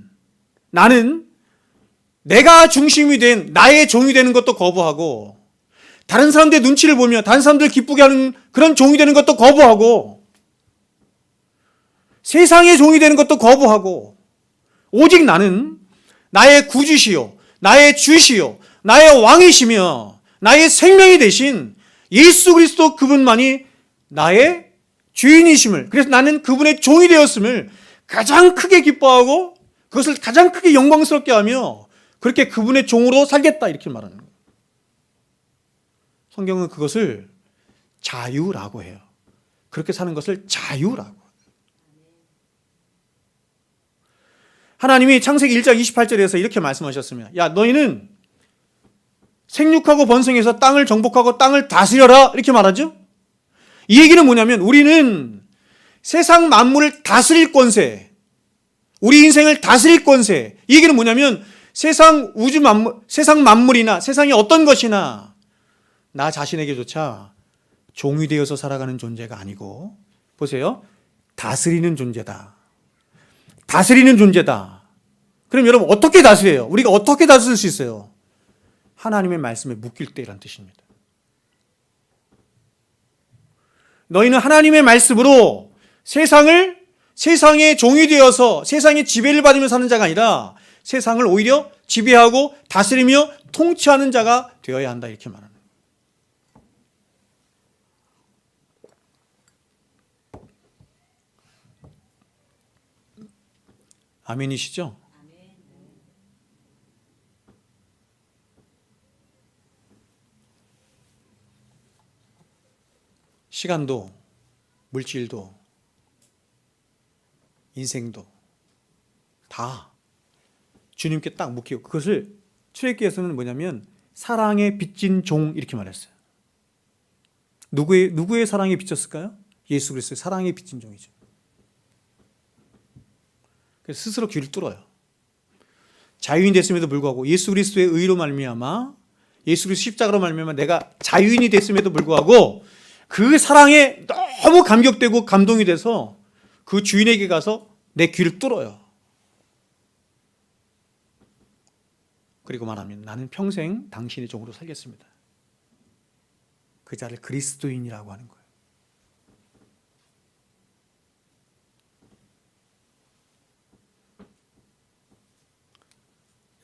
내가 중심이 된 나의 종이 되는 것도 거부하고, 다른 사람들의 눈치를 보며 다른 사람들 기쁘게 하는 그런 종이 되는 것도 거부하고, 세상의 종이 되는 것도 거부하고, 오직 나는 나의 구주시요, 나의 주시요, 나의 왕이시며 나의 생명이 되신 예수 그리스도 그분만이 나의 주인이심을, 그래서 나는 그분의 종이 되었음을 가장 크게 기뻐하고 그것을 가장 크게 영광스럽게 하며 그렇게 그분의 종으로 살겠다, 이렇게 말하는 거예요. 성경은 그것을 자유라고 해요. 그렇게 사는 것을 자유라고. 하나님이 창세기 1장 28절에서 이렇게 말씀하셨습니다. 야, 너희는 생육하고 번성해서 땅을 정복하고 땅을 다스려라, 이렇게 말하죠. 이 얘기는 뭐냐면 우리는 세상 만물을 다스릴 권세, 우리 인생을 다스릴 권세, 이 얘기는 뭐냐면 세상 우주 만물, 세상 만물이나 세상의 어떤 것이나 나 자신에게조차 종이 되어서 살아가는 존재가 아니고, 보세요, 다스리는 존재다. 다스리는 존재다. 그럼 여러분 어떻게 다스려요? 우리가 어떻게 다스릴 수 있어요? 하나님의 말씀에 묶일 때라는 뜻입니다. 너희는 하나님의 말씀으로 세상의 종이 되어서 세상의 지배를 받으며 사는 자가 아니라 세상을 오히려 지배하고 다스리며 통치하는 자가 되어야 한다, 이렇게 말하는 거예요. 아멘이시죠? 시간도, 물질도, 인생도 다 주님께 딱 묶이고, 그것을 출애굽기에서는 뭐냐면 사랑에 빚진 종, 이렇게 말했어요. 누구의 사랑에 빚졌을까요? 예수 그리스도의 사랑에 빚진 종이죠. 그래서 스스로 귀를 뚫어요. 자유인이 됐음에도 불구하고 예수 그리스도의 의로 말미암아, 예수 그리스도 십자가로 말미암아 내가 자유인이 됐음에도 불구하고 그 사랑에 너무 감격되고 감동이 돼서 그 주인에게 가서 내 귀를 뚫어요. 그리고 말하면 나는 평생 당신의 종으로 살겠습니다. 그 자를 그리스도인이라고 하는 거예요.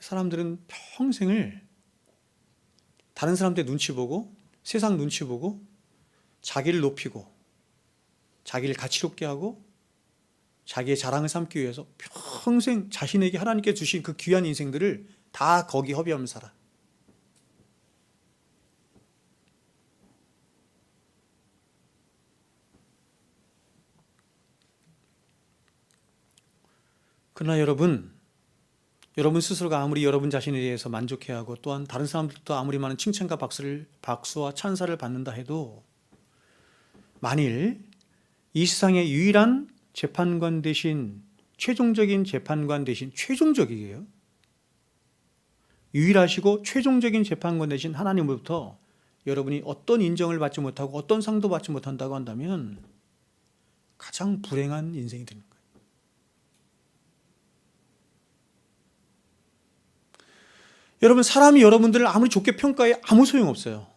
사람들은 평생을 다른 사람들 눈치 보고 세상 눈치 보고 자기를 높이고 자기를 가치롭게 하고 자기의 자랑을 삼기 위해서 평생 자신에게 하나님께 주신 그 귀한 인생들을 다 거기 허비하면서 살아. 그러나 여러분 스스로가 아무리 여러분 자신에 대해서 만족해하고 또한 다른 사람들도 아무리 많은 칭찬과 박수와 찬사를 받는다 해도 만일 이 세상의 유일한 재판관 대신 최종적인 재판관 대신 최종적이에요. 유일하시고 최종적인 재판관 대신 하나님으로부터 여러분이 어떤 인정을 받지 못하고 어떤 상도 받지 못한다고 한다면 가장 불행한 인생이 되는 거예요. 여러분, 사람이 여러분들을 아무리 좋게 평가해 아무 소용없어요.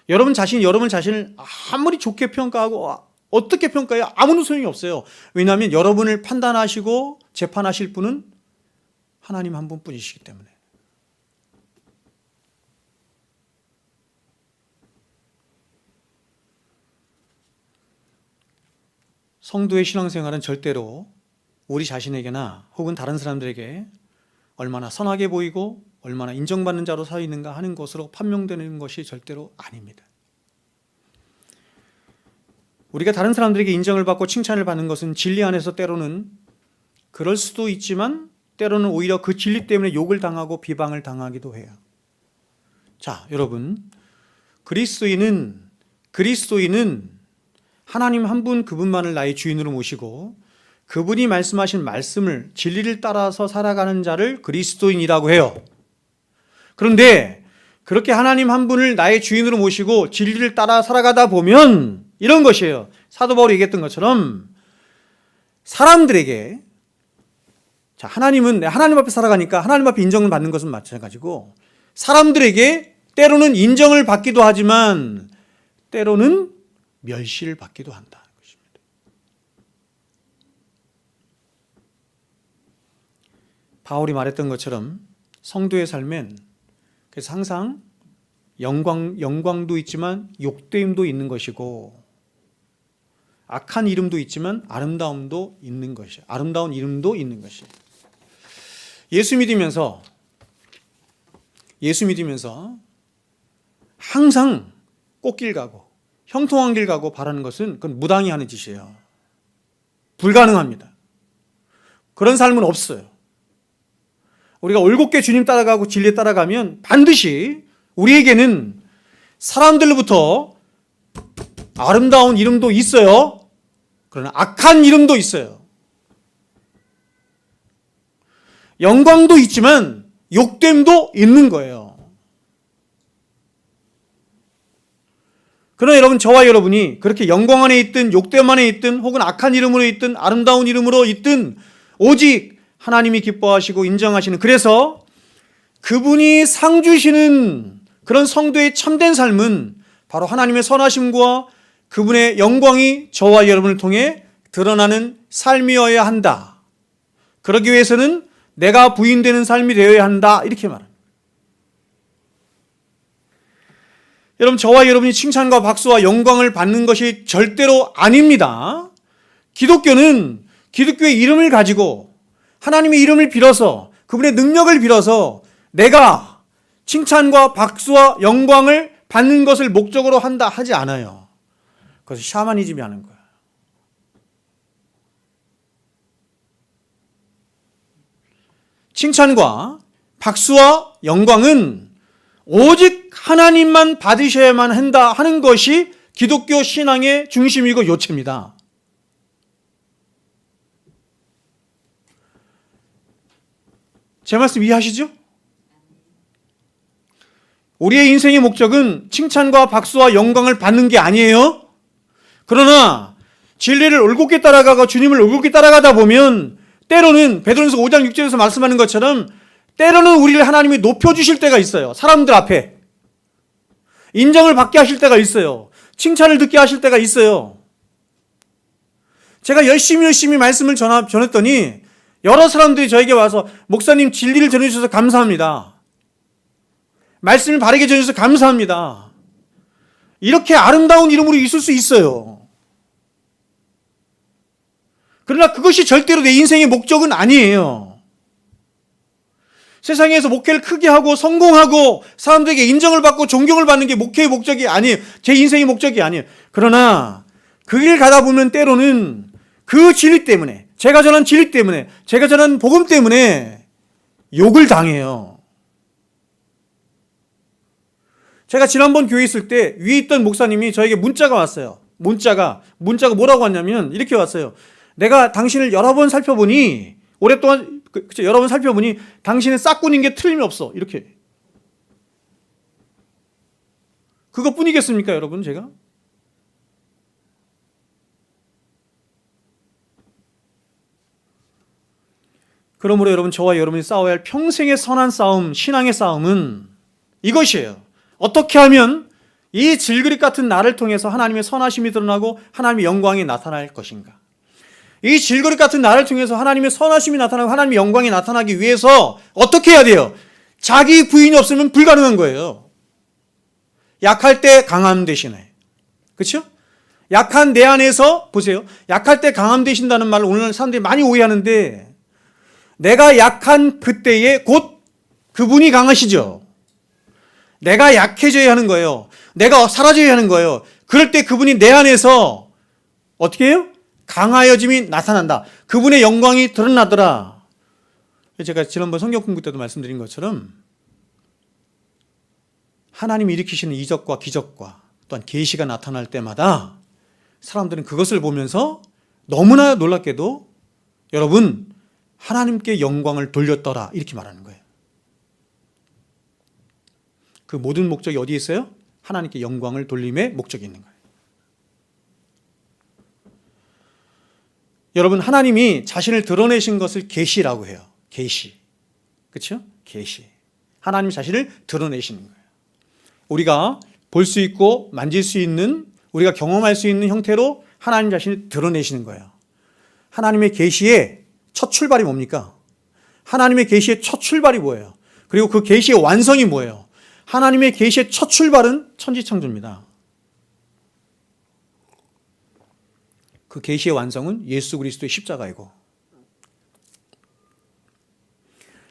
여러분 자신을 아무리 좋게 평가하고 어떻게 평가해 아무런 소용이 없어요. 왜냐하면 여러분을 판단하시고 재판하실 분은 하나님 한 분뿐이시기 때문에. 성도의 신앙생활은 절대로 우리 자신에게나 혹은 다른 사람들에게 얼마나 선하게 보이고 얼마나 인정받는 자로 서 있는가 하는 것으로 판명되는 것이 절대로 아닙니다. 우리가 다른 사람들에게 인정을 받고 칭찬을 받는 것은 진리 안에서 때로는 그럴 수도 있지만 때로는 오히려 그 진리 때문에 욕을 당하고 비방을 당하기도 해요. 자, 여러분, 그리스도인은 하나님 한 분 그분만을 나의 주인으로 모시고 그분이 말씀하신 말씀을 진리를 따라서 살아가는 자를 그리스도인이라고 해요. 그런데 그렇게 하나님 한 분을 나의 주인으로 모시고 진리를 따라 살아가다 보면 이런 것이에요. 사도 바울이 얘기했던 것처럼 사람들에게 자, 하나님은 하나님 앞에 살아가니까 하나님 앞에 인정을 받는 것은 마찬가지고 사람들에게 때로는 인정을 받기도 하지만 때로는 멸시를 받기도 한다는 것입니다. 바울이 말했던 것처럼 성도의 삶엔 그래서 항상 영광도 있지만 욕됨도 있는 것이고 악한 이름도 있지만 아름다움도 있는 것이에요. 아름다운 이름도 있는 것이에요. 예수 믿으면서 항상 꽃길 가고 형통한 길 가고 바라는 것은 그건 무당이 하는 짓이에요. 불가능합니다. 그런 삶은 없어요. 우리가 올곧게 주님 따라가고 진리에 따라가면 반드시 우리에게는 사람들로부터 아름다운 이름도 있어요. 그러나 악한 이름도 있어요. 영광도 있지만 욕됨도 있는 거예요. 그러나 여러분, 저와 여러분이 그렇게 영광 안에 있든 욕됨 안에 있든 혹은 악한 이름으로 있든 아름다운 이름으로 있든 오직 하나님이 기뻐하시고 인정하시는, 그래서 그분이 상 주시는 그런 성도의 참된 삶은 바로 하나님의 선하심과 그분의 영광이 저와 여러분을 통해 드러나는 삶이어야 한다. 그러기 위해서는 내가 부인되는 삶이 되어야 한다. 이렇게 말합니다. 여러분, 저와 여러분이 칭찬과 박수와 영광을 받는 것이 절대로 아닙니다. 기독교는 기독교의 이름을 가지고 하나님의 이름을 빌어서 그분의 능력을 빌어서 내가 칭찬과 박수와 영광을 받는 것을 목적으로 한다 하지 않아요. 그것을 샤머니즘이 하는 거예요. 칭찬과 박수와 영광은 오직 하나님만 받으셔야만 한다 하는 것이 기독교 신앙의 중심이고 요체입니다. 제 말씀 이해하시죠? 우리의 인생의 목적은 칭찬과 박수와 영광을 받는 게 아니에요. 그러나 진리를 올곧게 따라가고 주님을 올곧게 따라가다 보면 때로는 베드로전서 5장 6절에서 말씀하는 것처럼 때로는 우리를 하나님이 높여주실 때가 있어요. 사람들 앞에 인정을 받게 하실 때가 있어요. 칭찬을 듣게 하실 때가 있어요. 제가 열심히 말씀을 전했더니 여러 사람들이 저에게 와서 목사님 진리를 전해주셔서 감사합니다. 말씀을 바르게 전해주셔서 감사합니다. 이렇게 아름다운 이름으로 있을 수 있어요. 그러나 그것이 절대로 내 인생의 목적은 아니에요. 세상에서 목회를 크게 하고 성공하고 사람들에게 인정을 받고 존경을 받는 게 목회의 목적이 아니에요. 제 인생의 목적이 아니에요. 그러나 그 길 가다 보면 때로는 그 진리 때문에, 제가 전한 진리 때문에, 제가 전한 복음 때문에 욕을 당해요. 제가 지난번 교회 있을 때 위에 있던 목사님이 저에게 문자가 왔어요. 문자가 뭐라고 왔냐면 이렇게 왔어요. 내가 당신을 여러 번 살펴보니, 오랫동안 여러 번 살펴보니 당신은 싹군인 게 틀림없어. 이렇게. 그것뿐이겠습니까, 여러분, 제가? 그러므로 여러분, 저와 여러분이 싸워야 할 평생의 선한 싸움, 신앙의 싸움은 이것이에요. 어떻게 하면 이 질그릇 같은 나를 통해서 하나님의 선하심이 드러나고 하나님의 영광이 나타날 것인가? 이 질그릇 같은 나를 통해서 하나님의 선하심이 나타나고 하나님의 영광이 나타나기 위해서 어떻게 해야 돼요? 자기 부인이 없으면 불가능한 거예요. 약할 때 강함 되시네. 그렇죠? 약한 내 안에서, 보세요. 약할 때 강함 되신다는 말을 오늘 사람들이 많이 오해하는데, 내가 약한 그때에 곧 그분이 강하시죠. 내가 약해져야 하는 거예요. 내가 사라져야 하는 거예요. 그럴 때 그분이 내 안에서 어떻게 해요? 강하여짐이 나타난다. 그분의 영광이 드러나더라. 제가 지난번 성경 공부 때도 말씀드린 것처럼 하나님이 일으키시는 이적과 기적과 또한 계시가 나타날 때마다 사람들은 그것을 보면서 너무나 놀랍게도 여러분, 하나님께 영광을 돌렸더라, 이렇게 말하는 거예요. 그 모든 목적이 어디에 있어요? 하나님께 영광을 돌림의 목적이 있는 거예요. 여러분, 하나님이 자신을 드러내신 것을 계시라고 해요. 계시. 그렇죠? 계시. 하나님 자신을 드러내시는 거예요. 우리가 볼 수 있고 만질 수 있는, 우리가 경험할 수 있는 형태로 하나님 자신을 드러내시는 거예요. 하나님의 계시의 첫 출발이 뭡니까? 하나님의 계시의 첫 출발이 뭐예요? 그리고 그 계시의 완성이 뭐예요? 하나님의 계시의 첫 출발은 천지창조입니다. 그 계시의 완성은 예수 그리스도의 십자가이고,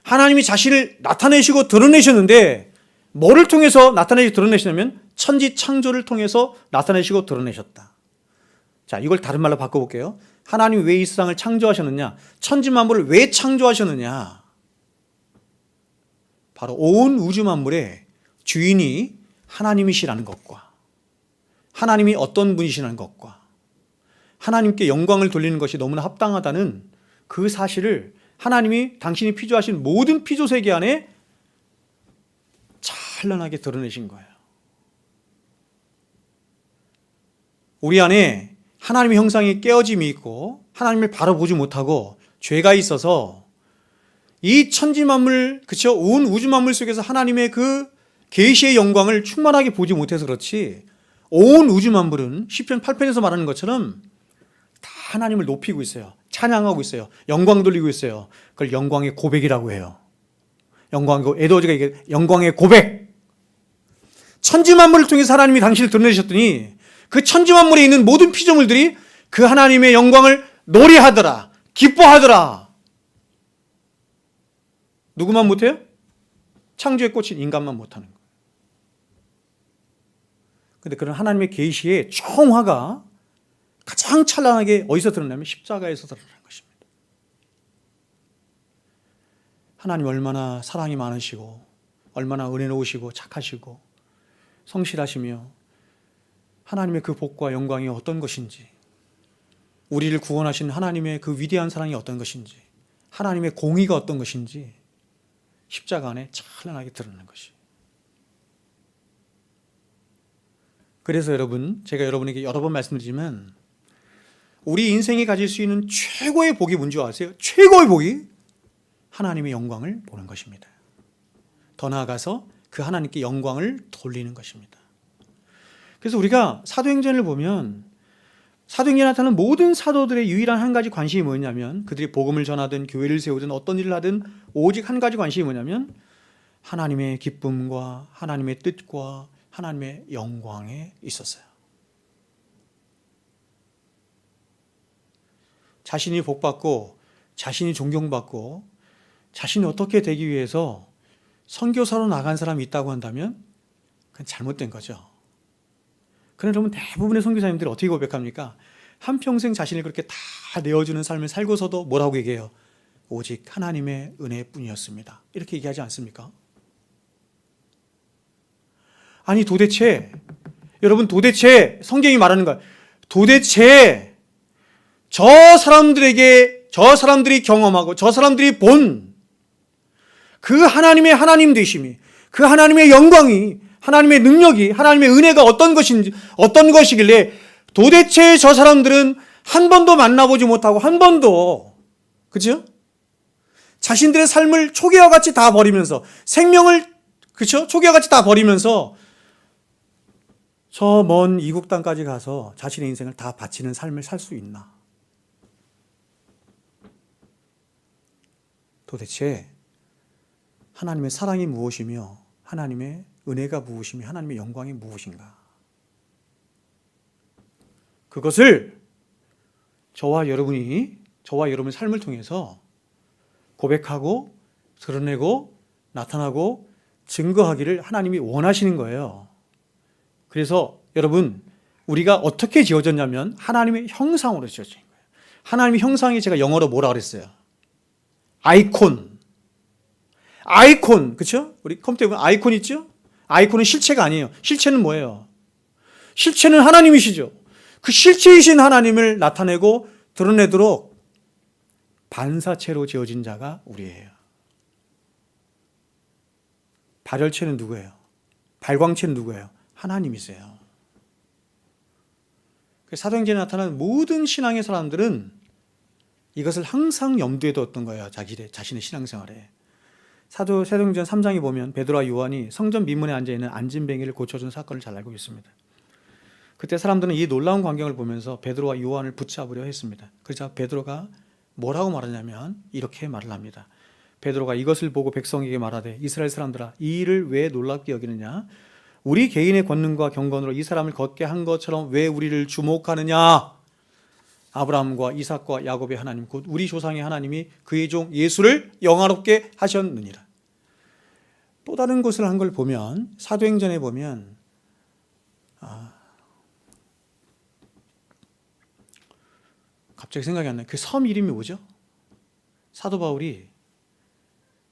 하나님이 자신을 나타내시고 드러내셨는데 뭐를 통해서 나타내시고 드러내시냐면 천지창조를 통해서 나타내시고 드러내셨다. 자, 이걸 다른 말로 바꿔볼게요. 하나님이 왜 이 세상을 창조하셨느냐? 천지만물을 왜 창조하셨느냐? 바로 온 우주 만물의 주인이 하나님이시라는 것과, 하나님이 어떤 분이시라는 것과, 하나님께 영광을 돌리는 것이 너무나 합당하다는 그 사실을 하나님이 당신이 피조하신 모든 피조 세계 안에 찬란하게 드러내신 거예요. 우리 안에 하나님의 형상이 깨어짐이 있고 하나님을 바라보지 못하고 죄가 있어서 이 천지 만물, 그쵸? 온 우주 만물 속에서 하나님의 그 계시의 영광을 충만하게 보지 못해서 그렇지, 온 우주 만물은 시편 8편에서 말하는 것처럼 다 하나님을 높이고 있어요. 찬양하고 있어요. 영광 돌리고 있어요. 그걸 영광의 고백이라고 해요. 에드워즈가 이게 영광의 고백. 천지 만물을 통해서 하나님이 당신을 드러내셨더니 그 천지 만물에 있는 모든 피조물들이 그 하나님의 영광을 노래하더라, 기뻐하더라. 누구만 못해요? 창조에 꽂힌 인간만 못하는 거예요. 그런데 그런 하나님의 계시의 총화가 가장 찬란하게 어디서 드러나면 십자가에서 드러나는 것입니다. 하나님 얼마나 사랑이 많으시고 얼마나 은혜로우시고 착하시고 성실하시며 하나님의 그 복과 영광이 어떤 것인지, 우리를 구원하신 하나님의 그 위대한 사랑이 어떤 것인지, 하나님의 공의가 어떤 것인지 십자가 안에 찬란하게 드러나는 것이. 그래서 여러분, 제가 여러분에게 여러 번 말씀드리지만 우리 인생이 가질 수 있는 최고의 복이 뭔지 아세요? 최고의 복이 하나님의 영광을 보는 것입니다. 더 나아가서 그 하나님께 영광을 돌리는 것입니다. 그래서 우리가 사도행전을 보면 사도행전에 나타나는 모든 사도들의 유일한 한 가지 관심이 뭐냐면, 그들이 복음을 전하든 교회를 세우든 어떤 일을 하든 오직 한 가지 관심이 뭐냐면 하나님의 기쁨과 하나님의 뜻과 하나님의 영광에 있었어요. 자신이 복받고 자신이 존경받고 자신이 어떻게 되기 위해서 선교사로 나간 사람이 있다고 한다면 그건 잘못된 거죠. 그런데 여러분, 대부분의 선교사님들이 어떻게 고백합니까? 한평생 자신을 그렇게 다 내어주는 삶을 살고서도 뭐라고 얘기해요? 오직 하나님의 은혜뿐이었습니다. 이렇게 얘기하지 않습니까? 아니 도대체, 여러분, 도대체 성경이 말하는 거야. 도대체 저 사람들이 경험하고 저 사람들이 본 그 하나님의 하나님 되심이, 그 하나님의 영광이, 하나님의 능력이, 하나님의 은혜가 어떤 것이길래 도대체 저 사람들은 한 번도 만나보지 못하고 한 번도, 그죠? 자신들의 삶을 초기와 같이 다 버리면서, 생명을, 그죠? 초기와 같이 다 버리면서 저 먼 이국 땅까지 가서 자신의 인생을 다 바치는 삶을 살 수 있나? 도대체 하나님의 사랑이 무엇이며 하나님의 은혜가 무엇이며 하나님의 영광이 무엇인가? 그것을 저와 여러분의 삶을 통해서 고백하고 드러내고 나타나고 증거하기를 하나님이 원하시는 거예요. 그래서 여러분, 우리가 어떻게 지어졌냐면 하나님의 형상으로 지어진 거예요. 하나님의 형상이 제가 영어로 뭐라 그랬어요? 아이콘, 그렇죠? 우리 컴퓨터에 보면 아이콘 있죠? 아이콘은 실체가 아니에요. 실체는 뭐예요? 실체는 하나님이시죠. 그 실체이신 하나님을 나타내고 드러내도록 반사체로 지어진 자가 우리예요. 발열체는 누구예요? 발광체는 누구예요? 하나님이세요. 사도행전에 나타나는 모든 신앙의 사람들은 이것을 항상 염두에 두었던 거예요. 자신의 신앙생활에. 사도행전 3장에 보면 베드로와 요한이 성전 미문에 앉아있는 안진뱅이를 고쳐준 사건을 잘 알고 있습니다. 그때 사람들은 이 놀라운 광경을 보면서 베드로와 요한을 붙잡으려 했습니다. 그래서 베드로가 뭐라고 말하냐면 이렇게 말을 합니다. 베드로가 이것을 보고 백성에게 말하되 이스라엘 사람들아 이 일을 왜 놀랍게 여기느냐? 우리 개인의 권능과 경건으로 이 사람을 걷게 한 것처럼 왜 우리를 주목하느냐? 아브라함과 이삭과 야곱의 하나님 곧 우리 조상의 하나님이 그의 종 예수를 영화롭게 하셨느니라. 또 다른 것을 한 걸 보면 사도행전에 보면 갑자기 생각이 안 나요. 그 섬 이름이 뭐죠? 사도 바울이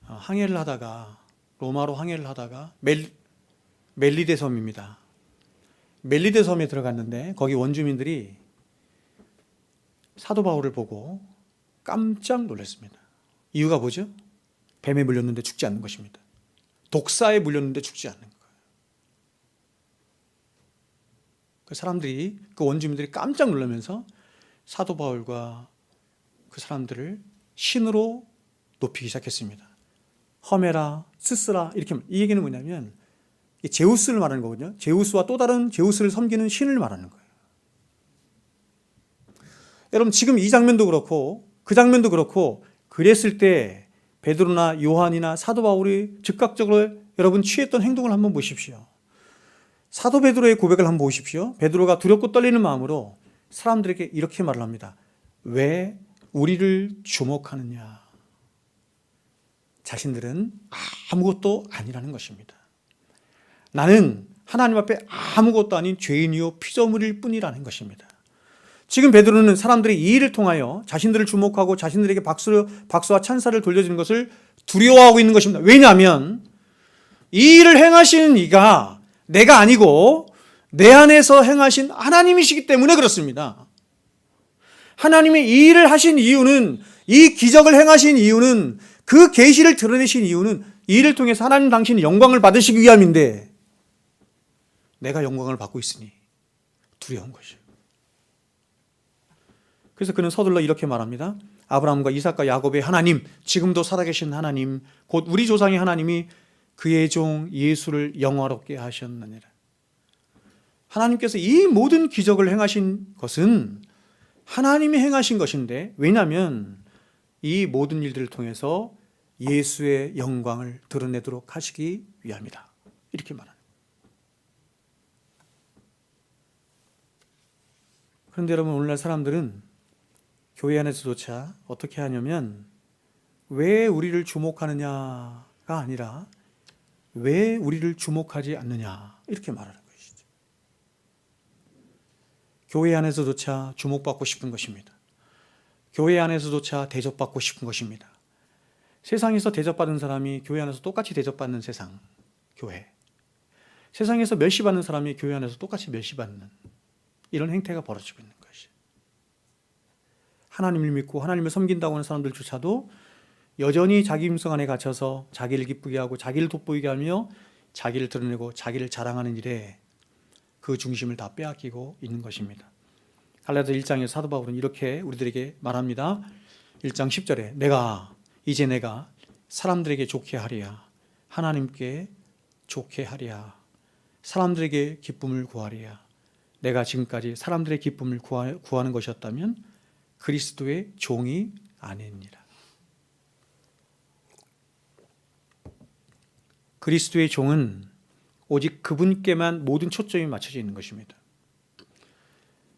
항해를 하다가 로마로 항해를 하다가 멜리데 섬입니다. 멜리데 섬에 들어갔는데 거기 원주민들이 사도 바울을 보고 깜짝 놀랐습니다. 이유가 뭐죠? 뱀에 물렸는데 죽지 않는 것입니다. 독사에 물렸는데 죽지 않는 거예요. 그 사람들이, 그 원주민들이 깜짝 놀라면서 사도 바울과 그 사람들을 신으로 높이기 시작했습니다. 허메라, 스스라 이렇게. 이 얘기는 뭐냐면 제우스를 말하는 거거든요. 제우스와 또 다른 제우스를 섬기는 신을 말하는 거예요. 여러분 지금 이 장면도 그렇고 그 장면도 그렇고 그랬을 때 베드로나 요한이나 사도 바울이 즉각적으로 여러분 취했던 행동을 한번 보십시오. 사도 베드로의 고백을 한번 보십시오. 베드로가 두렵고 떨리는 마음으로 사람들에게 이렇게 말을 합니다. 왜 우리를 주목하느냐? 자신들은 아무것도 아니라는 것입니다. 나는 하나님 앞에 아무것도 아닌 죄인이요 피조물일 뿐이라는 것입니다. 지금 베드로는 사람들이 이 일을 통하여 자신들을 주목하고 자신들에게 박수와 찬사를 돌려주는 것을 두려워하고 있는 것입니다. 왜냐하면 이 일을 행하시는 이가 내가 아니고 내 안에서 행하신 하나님이시기 때문에 그렇습니다. 하나님이 이 일을 하신 이유는, 이 기적을 행하신 이유는, 그 계시를 드러내신 이유는 이 일을 통해서 하나님 당신이 영광을 받으시기 위함인데 내가 영광을 받고 있으니 두려운 것이에요. 그래서 그는 서둘러 이렇게 말합니다. 아브라함과 이삭과 야곱의 하나님, 지금도 살아계신 하나님, 곧 우리 조상의 하나님이 그의 종 예수를 영화롭게 하셨느니라. 하나님께서 이 모든 기적을 행하신 것은 하나님이 행하신 것인데, 왜냐하면 이 모든 일들을 통해서 예수의 영광을 드러내도록 하시기 위함이다. 이렇게 말합니다. 그런데 여러분, 오늘날 사람들은 교회 안에서조차 어떻게 하냐면 왜 우리를 주목하느냐가 아니라 왜 우리를 주목하지 않느냐 이렇게 말하는 것이죠. 교회 안에서조차 주목받고 싶은 것입니다. 교회 안에서조차 대접받고 싶은 것입니다. 세상에서 대접받은 사람이 교회 안에서 똑같이 대접받는 세상, 교회. 세상에서 멸시받는 사람이 교회 안에서 똑같이 멸시받는 이런 행태가 벌어지고 있는 것이죠. 하나님을 믿고 하나님을 섬긴다고 하는 사람들조차도 여전히 자기 힘성 안에 갇혀서 자기를 기쁘게 하고 자기를 돋보이게 하며 자기를 드러내고 자기를 자랑하는 일에 그 중심을 다 빼앗기고 있는 것입니다. 갈라디아 1장에 사도 바울은 이렇게 우리들에게 말합니다. 1장 10절에 내가 사람들에게 좋게 하리야, 하나님께 좋게 하리야, 사람들에게 기쁨을 구하리야. 내가 지금까지 사람들의 기쁨을 구하는 것이었다면 그리스도의 종이 아니니라. 그리스도의 종은 오직 그분께만 모든 초점이 맞춰져 있는 것입니다.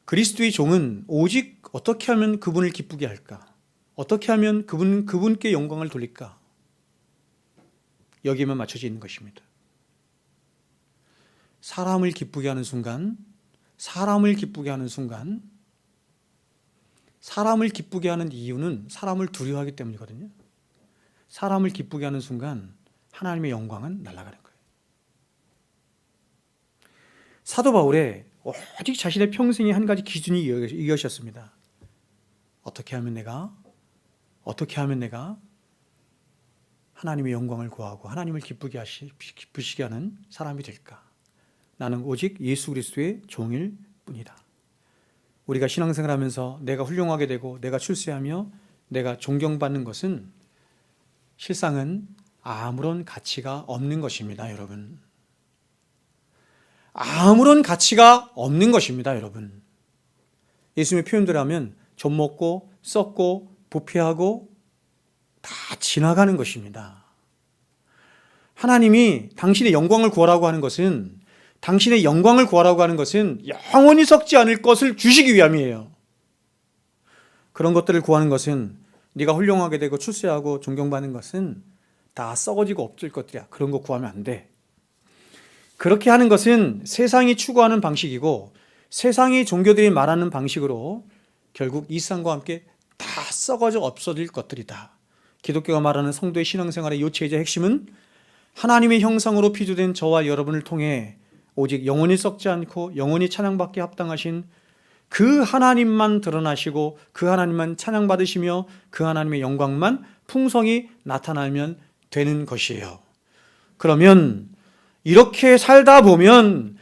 그리스도의 종은 오직 어떻게 하면 그분을 기쁘게 할까? 어떻게 하면 그분께 영광을 돌릴까? 여기에만 맞춰져 있는 것입니다. 사람을 기쁘게 하는 순간, 사람을 기쁘게 하는 이유는 사람을 두려워하기 때문이거든요. 사람을 기쁘게 하는 순간 하나님의 영광은 날아가는 거예요. 사도 바울의 오직 자신의 평생의 한 가지 기준이 이것이었습니다. 어떻게 하면 내가 하나님의 영광을 구하고 하나님을 기쁘시게 하는 사람이 될까? 나는 오직 예수 그리스도의 종일 뿐이다. 우리가 신앙생활하면서 내가 훌륭하게 되고 내가 출세하며 내가 존경받는 것은 실상은 아무런 가치가 없는 것입니다, 여러분. 아무런 가치가 없는 것입니다, 여러분. 예수님의 표현대로 하면 젖먹고 썩고 부패하고 다 지나가는 것입니다. 하나님이 당신의 영광을 구하라고 하는 것은, 당신의 영광을 구하라고 하는 것은 영원히 썩지 않을 것을 주시기 위함이에요. 그런 것들을 구하는 것은, 네가 훌륭하게 되고 출세하고 존경받는 것은 다 썩어지고 없을 것들이야. 그런 거 구하면 안 돼. 그렇게 하는 것은 세상이 추구하는 방식이고, 세상의 종교들이 말하는 방식으로 결국 이 세상과 함께 다 썩어져 없어질 것들이다. 기독교가 말하는 성도의 신앙생활의 요체이자 핵심은 하나님의 형상으로 피조된 저와 여러분을 통해 오직 영원히 썩지 않고 영원히 찬양받기에 합당하신 그 하나님만 드러나시고 그 하나님만 찬양받으시며 그 하나님의 영광만 풍성히 나타나면 되는 것이에요. 그러면 이렇게 살다 보면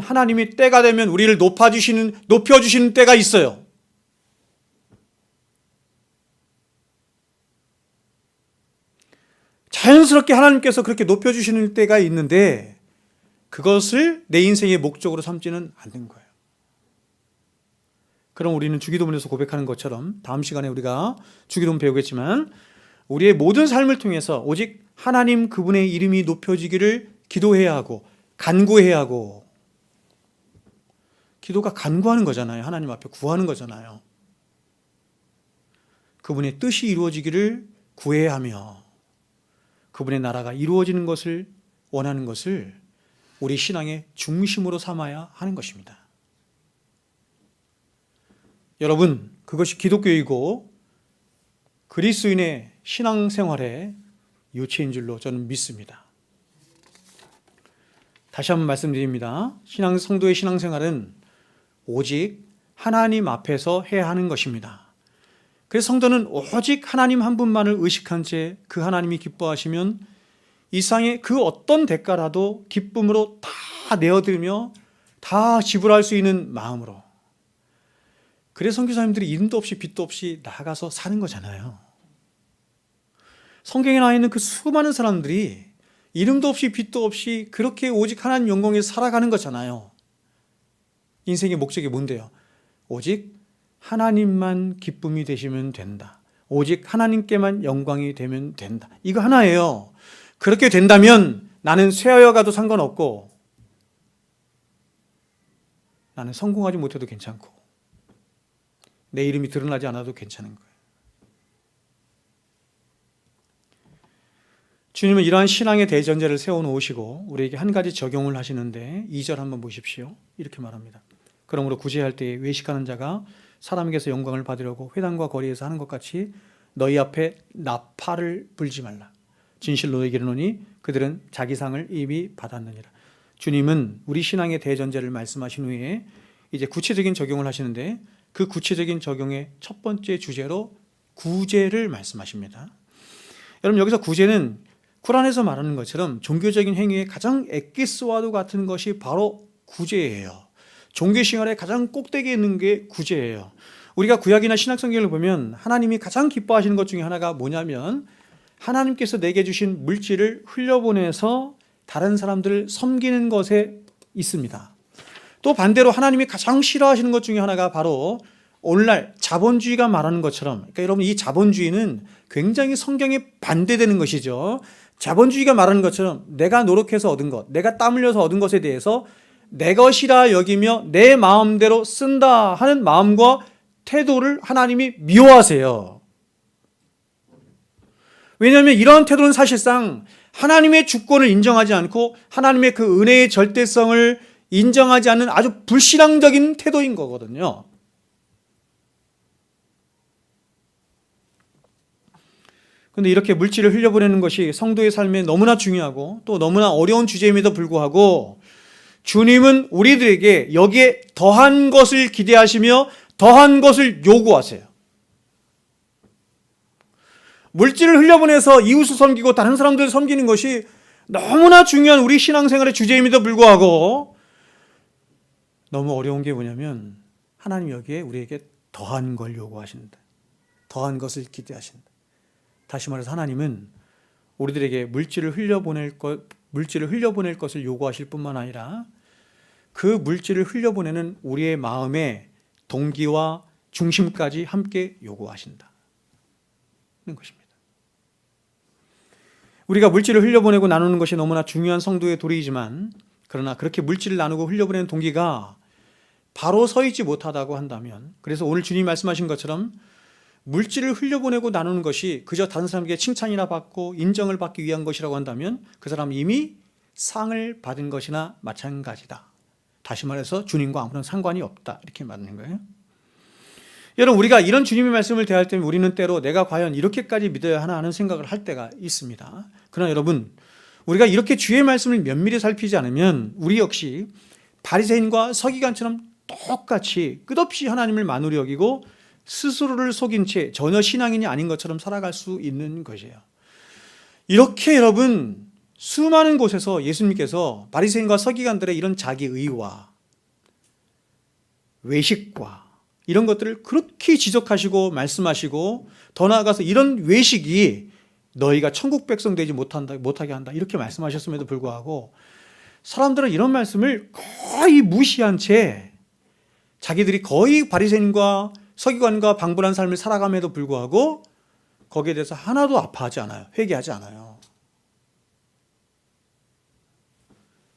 하나님이 때가 되면 우리를 높여주시는 때가 있어요. 자연스럽게 하나님께서 그렇게 높여주시는 때가 있는데 그것을 내 인생의 목적으로 삼지는 않는 거예요. 그럼 우리는 주기도문에서 고백하는 것처럼, 다음 시간에 우리가 주기도문 배우겠지만, 우리의 모든 삶을 통해서 오직 하나님 그분의 이름이 높여지기를 기도해야 하고 간구해야 하고, 기도가 간구하는 거잖아요. 하나님 앞에 구하는 거잖아요. 그분의 뜻이 이루어지기를 구해야 하며 그분의 나라가 이루어지는 것을 원하는 것을 우리 신앙의 중심으로 삼아야 하는 것입니다. 여러분, 그것이 기독교이고 그리스도인의 신앙생활의 요체인 줄로 저는 믿습니다. 다시 한번 말씀드립니다. 성도의 신앙생활은 오직 하나님 앞에서 해야 하는 것입니다. 그래서 성도는 오직 하나님 한 분만을 의식한 채 그 하나님이 기뻐하시면 이 세상의 그 어떤 대가라도 기쁨으로 다 내어드리며 다 지불할 수 있는 마음으로. 그래서 선교사님들이 이름도 없이 빚도 없이 나가서 사는 거잖아요. 성경에 나와 있는 그 수많은 사람들이 이름도 없이 빚도 없이 그렇게 오직 하나님 영광에서 살아가는 거잖아요. 인생의 목적이 뭔데요? 오직 하나님만 기쁨이 되시면 된다. 오직 하나님께만 영광이 되면 된다. 이거 하나예요. 그렇게 된다면 나는 쇠하여 가도 상관없고, 나는 성공하지 못해도 괜찮고, 내 이름이 드러나지 않아도 괜찮은 거예요. 주님은 이러한 신앙의 대전제를 세워놓으시고 우리에게 한 가지 적용을 하시는데, 2절 한번 보십시오. 이렇게 말합니다. 그러므로 구제할 때에 외식하는 자가 사람에게서 영광을 받으려고 회당과 거리에서 하는 것 같이 너희 앞에 나팔을 불지 말라. 진실로 너희에게 이르노니 그들은 자기 상을 이미 받았느니라. 주님은 우리 신앙의 대전제를 말씀하신 후에 이제 구체적인 적용을 하시는데, 그 구체적인 적용의 첫 번째 주제로 구제를 말씀하십니다. 여러분, 여기서 구제는 쿠란에서 말하는 것처럼 종교적인 행위의 가장 엑기스와도 같은 것이 바로 구제예요. 종교 생활의 가장 꼭대기에 있는 게 구제예요. 우리가 구약이나 신약 성경을 보면 하나님이 가장 기뻐하시는 것 중에 하나가 뭐냐면, 하나님께서 내게 주신 물질을 흘려보내서 다른 사람들을 섬기는 것에 있습니다. 또 반대로 하나님이 가장 싫어하시는 것 중에 하나가 바로 오늘날 자본주의가 말하는 것처럼, 그러니까 여러분, 이 자본주의는 굉장히 성경에 반대되는 것이죠. 자본주의가 말하는 것처럼 내가 노력해서 얻은 것, 내가 땀 흘려서 얻은 것에 대해서 내 것이라 여기며 내 마음대로 쓴다 하는 마음과 태도를 하나님이 미워하세요. 왜냐하면 이러한 태도는 사실상 하나님의 주권을 인정하지 않고 하나님의 그 은혜의 절대성을 인정하지 않는 아주 불신앙적인 태도인 거거든요. 그런데 이렇게 물질을 흘려보내는 것이 성도의 삶에 너무나 중요하고 또 너무나 어려운 주제임에도 불구하고, 주님은 우리들에게 여기에 더한 것을 기대하시며 더한 것을 요구하세요. 물질을 흘려보내서 이웃을 섬기고 다른 사람들을 섬기는 것이 너무나 중요한 우리 신앙생활의 주제임에도 불구하고, 너무 어려운 게 뭐냐면 하나님 여기에 우리에게 더한 걸 요구하신다. 더한 것을 기대하신다. 다시 말해서 하나님은 우리들에게 물질을 흘려보낼 것을 요구하실 뿐만 아니라 그 물질을 흘려보내는 우리의 마음의 동기와 중심까지 함께 요구하신다는 것입니다. 우리가 물질을 흘려보내고 나누는 것이 너무나 중요한 성도의 도리이지만, 그러나 그렇게 물질을 나누고 흘려보내는 동기가 바로 서 있지 못하다고 한다면, 그래서 오늘 주님이 말씀하신 것처럼 물질을 흘려보내고 나누는 것이 그저 다른 사람에게 칭찬이나 받고 인정을 받기 위한 것이라고 한다면 그 사람은 이미 상을 받은 것이나 마찬가지다. 다시 말해서 주님과 아무런 상관이 없다, 이렇게 말하는 거예요. 여러분, 우리가 이런 주님의 말씀을 대할 때 우리는 때로 내가 과연 이렇게까지 믿어야 하나 하는 생각을 할 때가 있습니다. 그러나 여러분, 우리가 이렇게 주의 말씀을 면밀히 살피지 않으면 우리 역시 바리새인과 서기관처럼 똑같이 끝없이 하나님을 만으로 여기고 스스로를 속인 채 전혀 신앙인이 아닌 것처럼 살아갈 수 있는 것이에요. 이렇게 여러분, 수많은 곳에서 예수님께서 바리새인과 서기관들의 이런 자기의와 외식과 이런 것들을 그렇게 지적하시고 말씀하시고, 더 나아가서 이런 외식이 너희가 천국 백성 되지 못하게 한다, 이렇게 말씀하셨음에도 불구하고 사람들은 이런 말씀을 거의 무시한 채 자기들이 거의 바리새인과 서기관과 방불한 삶을 살아감에도 불구하고 거기에 대해서 하나도 아파하지 않아요. 회개하지 않아요.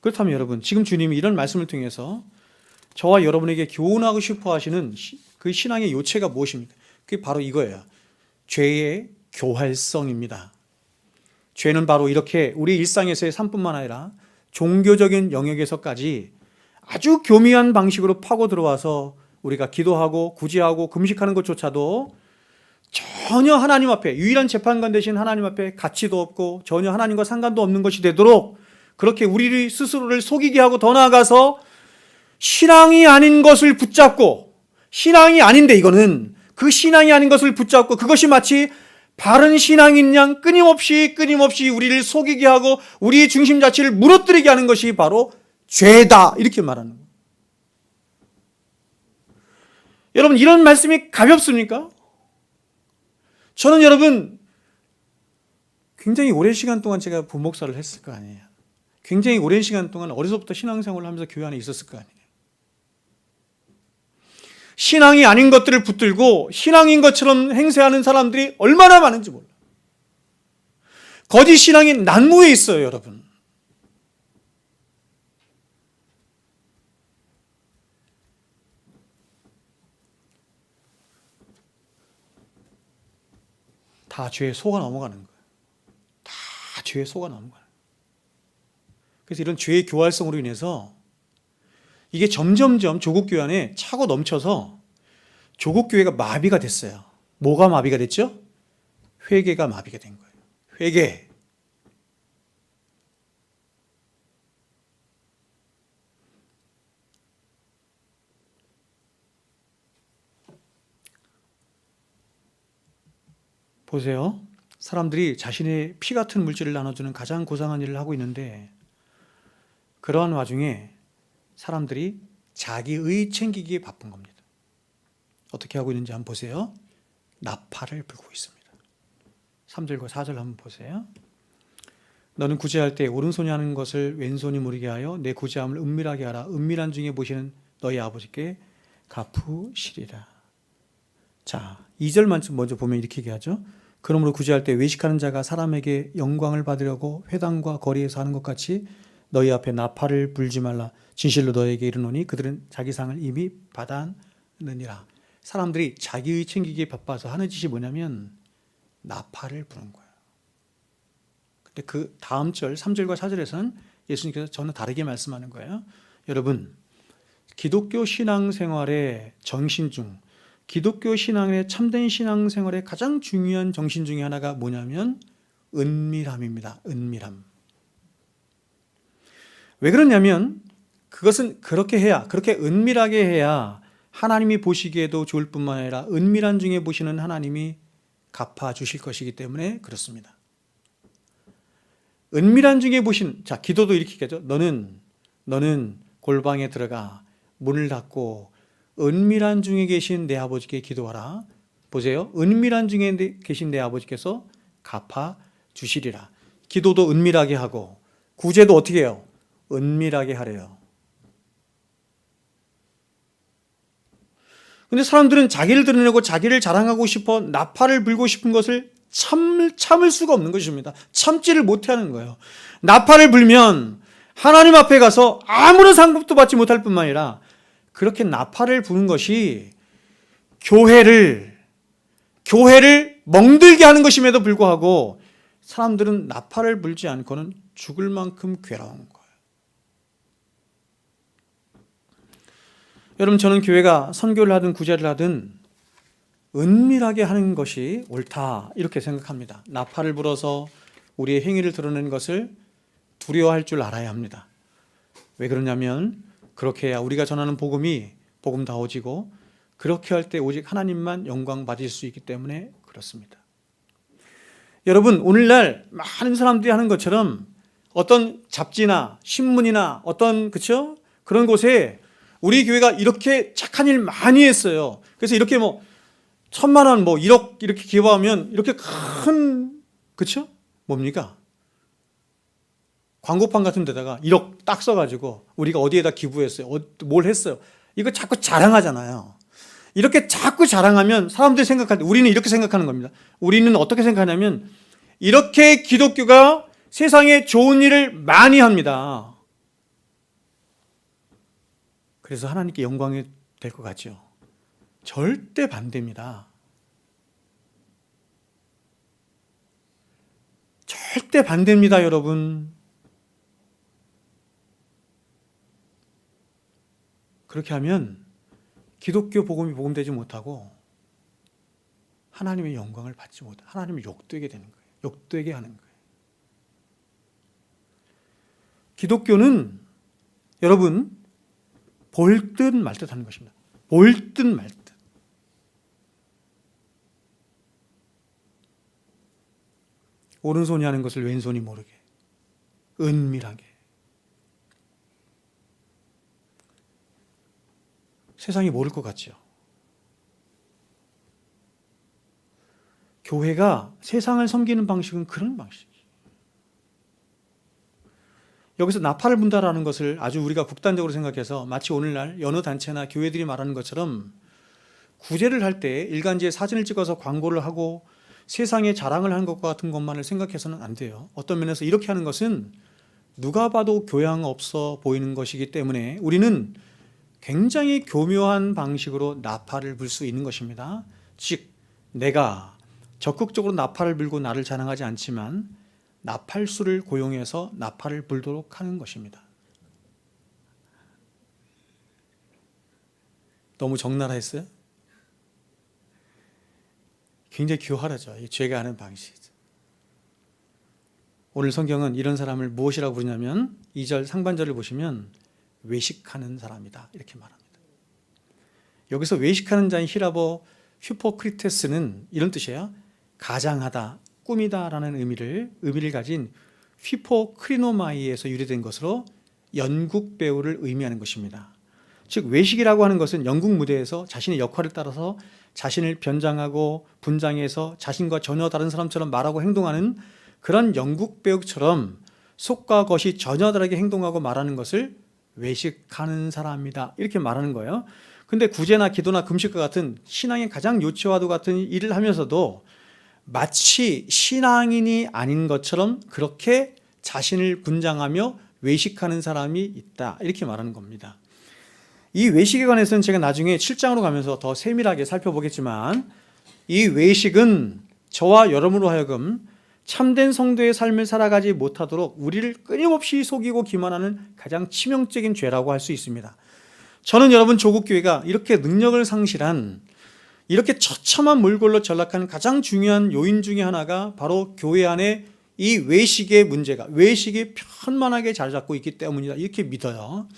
그렇다면 여러분, 지금 주님이 이런 말씀을 통해서 저와 여러분에게 교훈하고 싶어 하시는 그 신앙의 요체가 무엇입니까? 그게 바로 이거예요. 죄의 교활성입니다. 죄는 바로 이렇게 우리 일상에서의 삶뿐만 아니라 종교적인 영역에서까지 아주 교미한 방식으로 파고 들어와서 우리가 기도하고 구제하고 금식하는 것조차도 전혀 하나님 앞에, 유일한 재판관 되신 하나님 앞에 가치도 없고 전혀 하나님과 상관도 없는 것이 되도록 그렇게 우리 스스로를 속이게 하고, 더 나아가서 신앙이 아닌 것을 붙잡고, 신앙이 아닌데 이거는 그 신앙이 아닌 것을 붙잡고 그것이 마치 바른 신앙인 양 끊임없이 우리를 속이게 하고 우리의 중심 자체를 무너뜨리게 하는 것이 바로 죄다, 이렇게 말하는 거예요. 여러분, 이런 말씀이 가볍습니까? 저는 여러분, 굉장히 오랜 시간 동안 제가 부목사를 했을 거 아니에요. 굉장히 오랜 시간 동안 어려서부터 신앙생활을 하면서 교회 안에 있었을 거 아니에요. 신앙이 아닌 것들을 붙들고 신앙인 것처럼 행세하는 사람들이 얼마나 많은지 몰라요. 거짓 신앙이 난무해 있어요, 여러분. 다 죄에 속아 넘어가는 거예요. 다 죄에 속아 넘어가는 거예요. 그래서 이런 죄의 교활성으로 인해서 이게 점점점 조국교회 안에 차고 넘쳐서 조국교회가 마비가 됐어요. 뭐가 마비가 됐죠? 회개가 마비가 된 거예요. 회개. 보세요. 사람들이 자신의 피 같은 물질을 나눠주는 가장 고상한 일을 하고 있는데, 그러한 와중에 사람들이 자기의 챙기기에 바쁜 겁니다. 어떻게 하고 있는지 한번 보세요. 나팔을 불고 있습니다. 3절과 4절 한번 보세요. 너는 구제할 때 오른손이 하는 것을 왼손이 모르게 하여 내 구제함을 은밀하게 하라. 은밀한 중에 보시는 너희 아버지께 갚으시리라. 자, 2절만 먼저 보면 이렇게 얘기하죠. 그러므로 구제할 때 외식하는 자가 사람에게 영광을 받으려고 회당과 거리에서 하는 것 같이 너희 앞에 나팔을 불지 말라. 진실로 너희에게 이르노니 그들은 자기 상을 이미 받았느니라. 사람들이 자기의 챙기기에 바빠서 하는 짓이 뭐냐면 나팔을 부는 거예요. 근데 그 다음 절 3절과 4절에서는 예수님께서 전혀 다르게 말씀하는 거예요. 여러분, 기독교 신앙생활의 정신 중, 기독교 신앙의 참된 신앙생활의 가장 중요한 정신 중에 하나가 뭐냐면 은밀함입니다. 은밀함. 왜 그러냐면 그것은 그렇게 해야, 그렇게 은밀하게 해야 하나님이 보시기에도 좋을 뿐만 아니라 은밀한 중에 보시는 하나님이 갚아주실 것이기 때문에 그렇습니다. 은밀한 중에 보신, 자, 기도도 이렇게 하죠. 너는 골방에 들어가 문을 닫고 은밀한 중에 계신 내 아버지께 기도하라. 보세요. 은밀한 중에 계신 내 아버지께서 갚아 주시리라. 기도도 은밀하게 하고 구제도 어떻게 해요? 은밀하게 하래요. 근데 사람들은 자기를 드러내고 자기를 자랑하고 싶어 나팔을 불고 싶은 것을 참을 수가 없는 것입니다. 참지를 못하는 거예요. 나팔을 불면 하나님 앞에 가서 아무런 상급도 받지 못할 뿐만 아니라 그렇게 나팔을 부는 것이 교회를 멍들게 하는 것임에도 불구하고 사람들은 나팔을 불지 않고는 죽을 만큼 괴로운 거예요. 여러분, 저는 교회가 선교를 하든 구제를 하든 은밀하게 하는 것이 옳다 이렇게 생각합니다. 나팔을 불어서 우리의 행위를 드러내는 것을 두려워할 줄 알아야 합니다. 왜 그러냐면 그렇게 해야 우리가 전하는 복음이 복음다워지고 그렇게 할 때 오직 하나님만 영광 받을 수 있기 때문에 그렇습니다. 여러분, 오늘날 많은 사람들이 하는 것처럼 어떤 잡지나 신문이나 어떤 그런 곳에 우리 교회가 이렇게 착한 일 많이 했어요. 그래서 이렇게 1,000만 원, 1억 이렇게 기부하면 이렇게 큰 뭡니까? 광고판 같은 데다가 1억 딱 써가지고 우리가 어디에다 기부했어요. 뭘 했어요. 이거 자꾸 자랑하잖아요. 이렇게 자꾸 자랑하면 사람들이 생각할 때 우리는 이렇게 생각하는 겁니다. 우리는 어떻게 생각하냐면 이렇게 기독교가 세상에 좋은 일을 많이 합니다. 그래서 하나님께 영광이 될 것 같죠. 절대 반대입니다. 절대 반대입니다, 여러분. 그렇게 하면 기독교 복음이 복음되지 못하고 하나님의 영광을 받지 못하고 하나님을 욕되게 되는 거예요. 욕되게 하는 거예요. 기독교는 여러분 볼 듯 말 듯 하는 것입니다. 볼 듯 말 듯. 오른손이 하는 것을 왼손이 모르게 은밀하게. 세상이 모를 것 같죠. 교회가 세상을 섬기는 방식은 그런 방식이에요. 여기서 나팔을 분다라는 것을 아주 우리가 극단적으로 생각해서 마치 오늘날 여느 단체나 교회들이 말하는 것처럼 구제를 할 때 일간지에 사진을 찍어서 광고를 하고 세상에 자랑을 하는 것과 같은 것만을 생각해서는 안 돼요. 어떤 면에서 이렇게 하는 것은 누가 봐도 교양 없어 보이는 것이기 때문에 우리는 굉장히 교묘한 방식으로 나팔을 불 수 있는 것입니다. 즉 내가 적극적으로 나팔을 불고 나를 자랑하지 않지만 나팔수를 고용해서 나팔을 불도록 하는 것입니다. 너무 적나라했어요? 굉장히 교활하죠. 제가 하는 방식이죠. 오늘 성경은 이런 사람을 무엇이라고 부르냐면 2절 상반절을 보시면 외식하는 사람이다 이렇게 말합니다. 여기서 외식하는 자인 히라보 휘포크리테스는 이런 뜻이에요. 가장하다, 꿈이다라는 의미를 가진 휘포크리노마이에서 유래된 것으로 연극 배우를 의미하는 것입니다. 즉 외식이라고 하는 것은 연극 무대에서 자신의 역할을 따라서 자신을 변장하고 분장해서 자신과 전혀 다른 사람처럼 말하고 행동하는 그런 연극 배우처럼 속과 겉이 전혀 다르게 행동하고 말하는 것을 외식하는 사람이다 이렇게 말하는 거예요. 근데 구제나 기도나 금식과 같은 신앙의 가장 요체와도 같은 일을 하면서도 마치 신앙인이 아닌 것처럼 그렇게 자신을 분장하며 외식하는 사람이 있다 이렇게 말하는 겁니다. 이 외식에 관해서는 제가 나중에 7장으로 가면서 더 세밀하게 살펴보겠지만 이 외식은 저와 여러분으로 하여금 참된 성도의 삶을 살아가지 못하도록 우리를 끊임없이 속이고 기만하는 가장 치명적인 죄라고 할 수 있습니다. 저는 여러분 조국교회가 이렇게 능력을 상실한 이렇게 처참한 몰골로 전락한 가장 중요한 요인 중에 하나가 바로 교회 안에 이 외식의 문제가 외식이 편만하게 자리 잡고 있기 때문이다 이렇게 믿어요.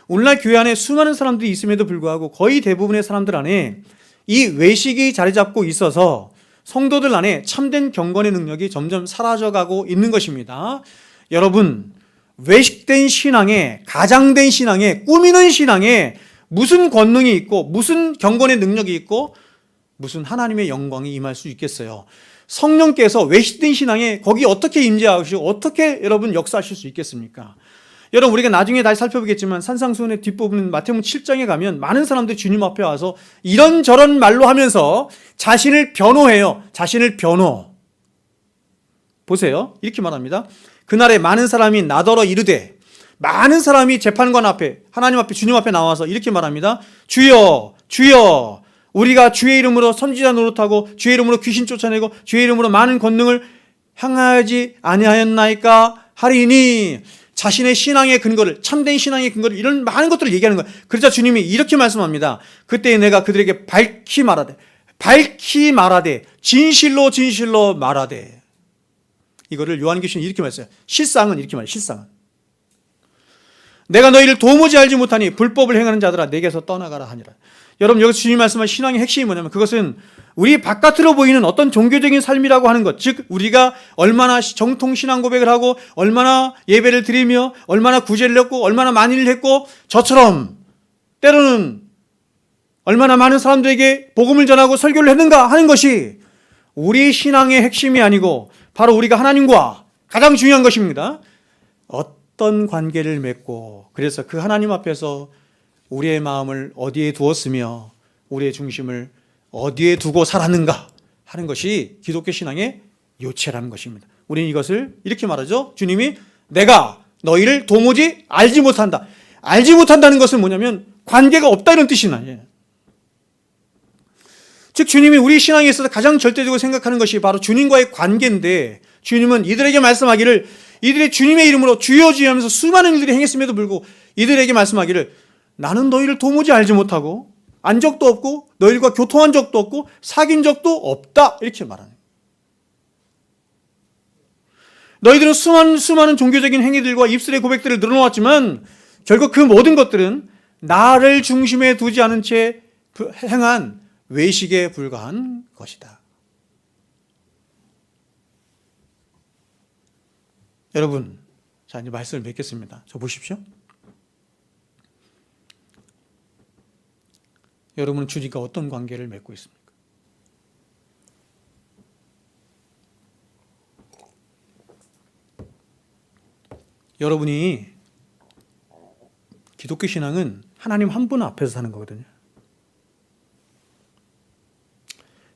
오늘날 교회 안에 수많은 사람들이 있음에도 불구하고 거의 대부분의 사람들 안에 이 외식이 자리 잡고 있어서 성도들 안에 참된 경건의 능력이 점점 사라져가고 있는 것입니다. 여러분 외식된 신앙에 가장된 신앙에 꾸미는 신앙에 무슨 권능이 있고 무슨 경건의 능력이 있고 무슨 하나님의 영광이 임할 수 있겠어요? 성령께서 외식된 신앙에 거기 어떻게 임재하시고 어떻게 여러분 역사하실 수 있겠습니까? 여러분 우리가 나중에 다시 살펴보겠지만 산상수훈의 뒷부분 마태복음 7장에 가면 많은 사람들이 주님 앞에 와서 이런저런 말로 하면서 자신을 변호해요. 자신을 변호. 보세요. 이렇게 말합니다. 그날에 많은 사람이 나더러 이르되, 많은 사람이 재판관 앞에 하나님 앞에 주님 앞에 나와서 이렇게 말합니다. 주여 주여 우리가 주의 이름으로 선지자 노릇하고 주의 이름으로 귀신 쫓아내고 주의 이름으로 많은 권능을 행하지 아니하였나이까 하리니, 자신의 신앙의 근거를, 참된 신앙의 근거를, 이런 많은 것들을 얘기하는 거예요. 그러자 주님이 이렇게 말씀합니다. 그때 내가 그들에게 밝히 말하되 진실로 진실로 말하되. 이거를 요한계시는 이렇게 말했어요. 실상은 이렇게 말해요. 실상은 내가 너희를 도무지 알지 못하니 불법을 행하는 자들아 내게서 떠나가라 하니라. 여러분 여기서 주님 말씀하신 신앙의 핵심이 뭐냐면, 그것은 우리 바깥으로 보이는 어떤 종교적인 삶이라고 하는 것, 즉 우리가 얼마나 정통 신앙 고백을 하고 얼마나 예배를 드리며 얼마나 구제를 했고 얼마나 많이 일 했고, 저처럼 때로는 얼마나 많은 사람들에게 복음을 전하고 설교를 했는가 하는 것이 우리 신앙의 핵심이 아니고, 바로 우리가 하나님과 가장 중요한 것입니다. 어떤 관계를 맺고, 그래서 그 하나님 앞에서 우리의 마음을 어디에 두었으며 우리의 중심을 어디에 두고 살았는가 하는 것이 기독교 신앙의 요체라는 것입니다. 우리는 이것을 이렇게 말하죠. 주님이 내가 너희를 도무지 알지 못한다. 알지 못한다는 것은 뭐냐면 관계가 없다, 이런 뜻이 나요. 즉 주님이 우리 신앙에 있어서 가장 절대적으로 생각하는 것이 바로 주님과의 관계인데, 주님은 이들에게 말씀하기를, 이들의 주님의 이름으로 주여 주여 하면서 수많은 일들이 행했음에도 불구하고 이들에게 말씀하기를, 나는 너희를 도무지 알지 못하고 안 적도 없고 너희들과 교통한 적도 없고 사귄 적도 없다, 이렇게 말하는 거예요. 너희들은 수많은 종교적인 행위들과 입술의 고백들을 늘어놓았지만 결국 그 모든 것들은 나를 중심에 두지 않은 채 행한 외식에 불과한 것이다. 여러분, 자 이제 말씀을 맺겠습니다. 저 보십시오. 여러분은 주님과 어떤 관계를 맺고 있습니까? 여러분이, 기독교 신앙은 하나님 한 분 앞에서 사는 거거든요.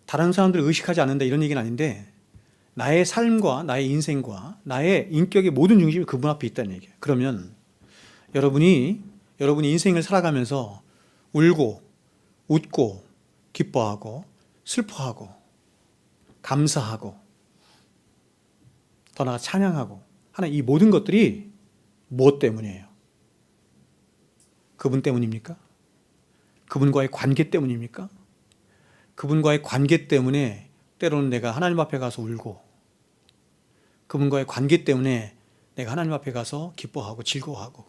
다른 사람들을 의식하지 않는다 이런 얘기는 아닌데, 나의 삶과 나의 인생과 나의 인격의 모든 중심이 그분 앞에 있다는 얘기예요. 그러면 여러분이 인생을 살아가면서 울고 웃고 기뻐하고 슬퍼하고 감사하고 더 나아가 찬양하고 하는 이 모든 것들이 무엇 때문이에요? 그분 때문입니까? 그분과의 관계 때문입니까? 그분과의 관계 때문에 때로는 내가 하나님 앞에 가서 울고, 그분과의 관계 때문에 내가 하나님 앞에 가서 기뻐하고 즐거워하고,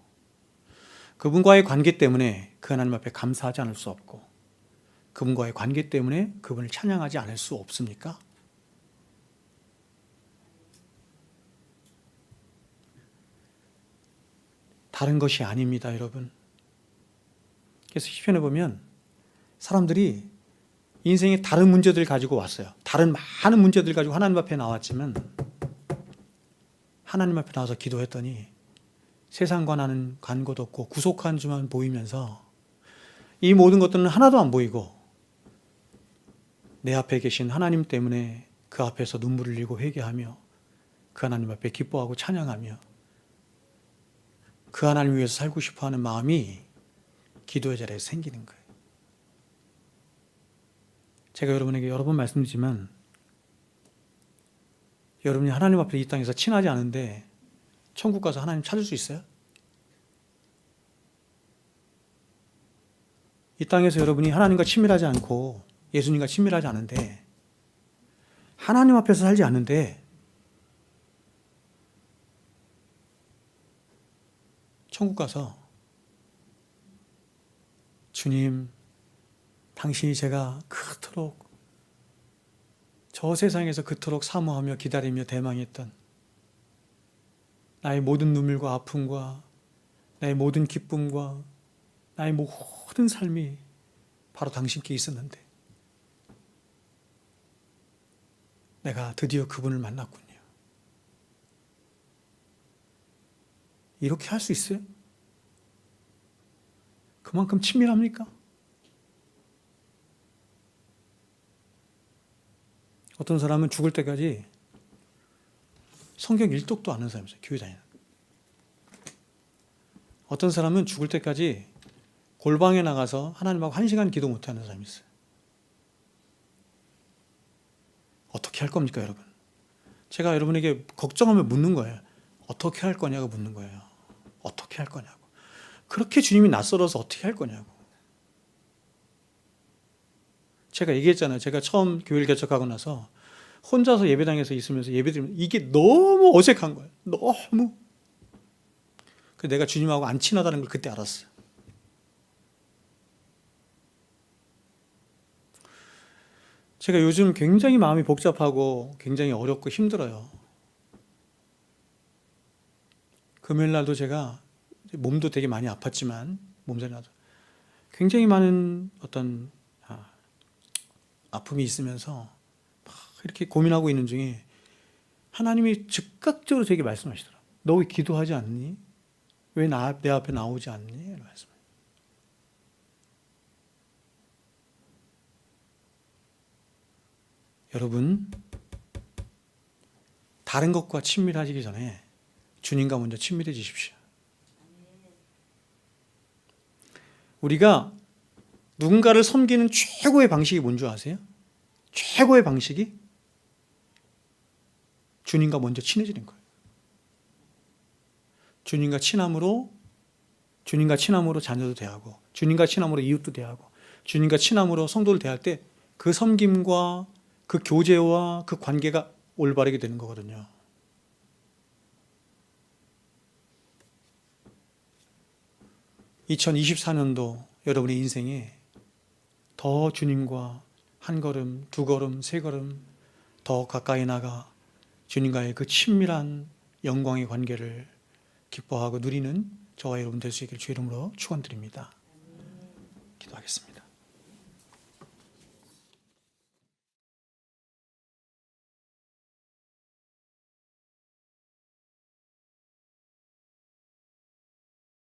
그분과의 관계 때문에 그 하나님 앞에 감사하지 않을 수 없고, 그분과의 관계 때문에 그분을 찬양하지 않을 수 없습니까? 다른 것이 아닙니다, 여러분. 그래서 시편에 보면 사람들이 인생에 다른 문제들 가지고 왔어요. 다른 많은 문제들 가지고 하나님 앞에 나왔지만, 하나님 앞에 나와서 기도했더니 세상과 나는 간것도 없고 구속한 주만 보이면서 이 모든 것들은 하나도 안 보이고, 내 앞에 계신 하나님 때문에 그 앞에서 눈물을 흘리고 회개하며 그 하나님 앞에 기뻐하고 찬양하며 그 하나님 위해서 살고 싶어하는 마음이 기도의 자리에서 생기는 거예요. 제가 여러분에게 여러 번 말씀드리지만, 여러분이 하나님 앞에 이 땅에서 친하지 않은데 천국 가서 하나님 찾을 수 있어요? 이 땅에서 여러분이 하나님과 친밀하지 않고 예수님과 친밀하지 않은데, 하나님 앞에서 살지 않는데 천국 가서 주님, 당신이 제가 그토록 저 세상에서 그토록 사모하며 기다리며 대망했던 나의 모든 눈물과 아픔과 나의 모든 기쁨과 나의 모든 삶이 바로 당신께 있었는데 내가 드디어 그분을 만났군요. 이렇게 할 수 있어요? 그만큼 친밀합니까? 어떤 사람은 죽을 때까지 성경 일독도 안 하는 사람이 있어요. 교회 다니는. 어떤 사람은 죽을 때까지 골방에 나가서 하나님하고 1시간 기도 못하는 사람이 있어요. 어떻게 할 겁니까, 여러분? 제가 여러분에게 걱정하면 묻는 거예요. 어떻게 할 거냐고 묻는 거예요. 어떻게 할 거냐고. 그렇게 주님이 낯설어서 어떻게 할 거냐고. 제가 얘기했잖아요. 제가 처음 교회를 개척하고 나서 혼자서 예배당에서 있으면서 예배드리면 이게 너무 어색한 거예요. 너무. 그래서 내가 주님하고 안 친하다는 걸 그때 알았어요. 제가 요즘 굉장히 마음이 복잡하고 굉장히 어렵고 힘들어요. 금요일 날도 제가 몸도 되게 많이 아팠지만 몸살이 나서 굉장히 많은 어떤 아픔이 있으면서 막 이렇게 고민하고 있는 중에 하나님이 즉각적으로 제게 말씀하시더라고요. 너 왜 기도하지 않니? 왜 내 앞에 나오지 않니? 말씀. 여러분, 다른 것과 친밀하시기 전에 주님과 먼저 친밀해지십시오. 우리가 누군가를 섬기는 최고의 방식이 뭔지 아세요? 최고의 방식이 주님과 먼저 친해지는 거예요. 주님과 친함으로 자녀도 대하고, 주님과 친함으로 이웃도 대하고, 주님과 친함으로 성도를 대할 때 그 섬김과 그 교제와 그 관계가 올바르게 되는 거거든요. (2024년도) 여러분의 인생에 더 주님과 한 걸음, 두 걸음, 세 걸음 더 가까이 나가 주님과의 그 친밀한 영광의 관계를 기뻐하고 누리는 저와 여러분 될 수 있기를 주 이름으로 축원드립니다. 기도하겠습니다.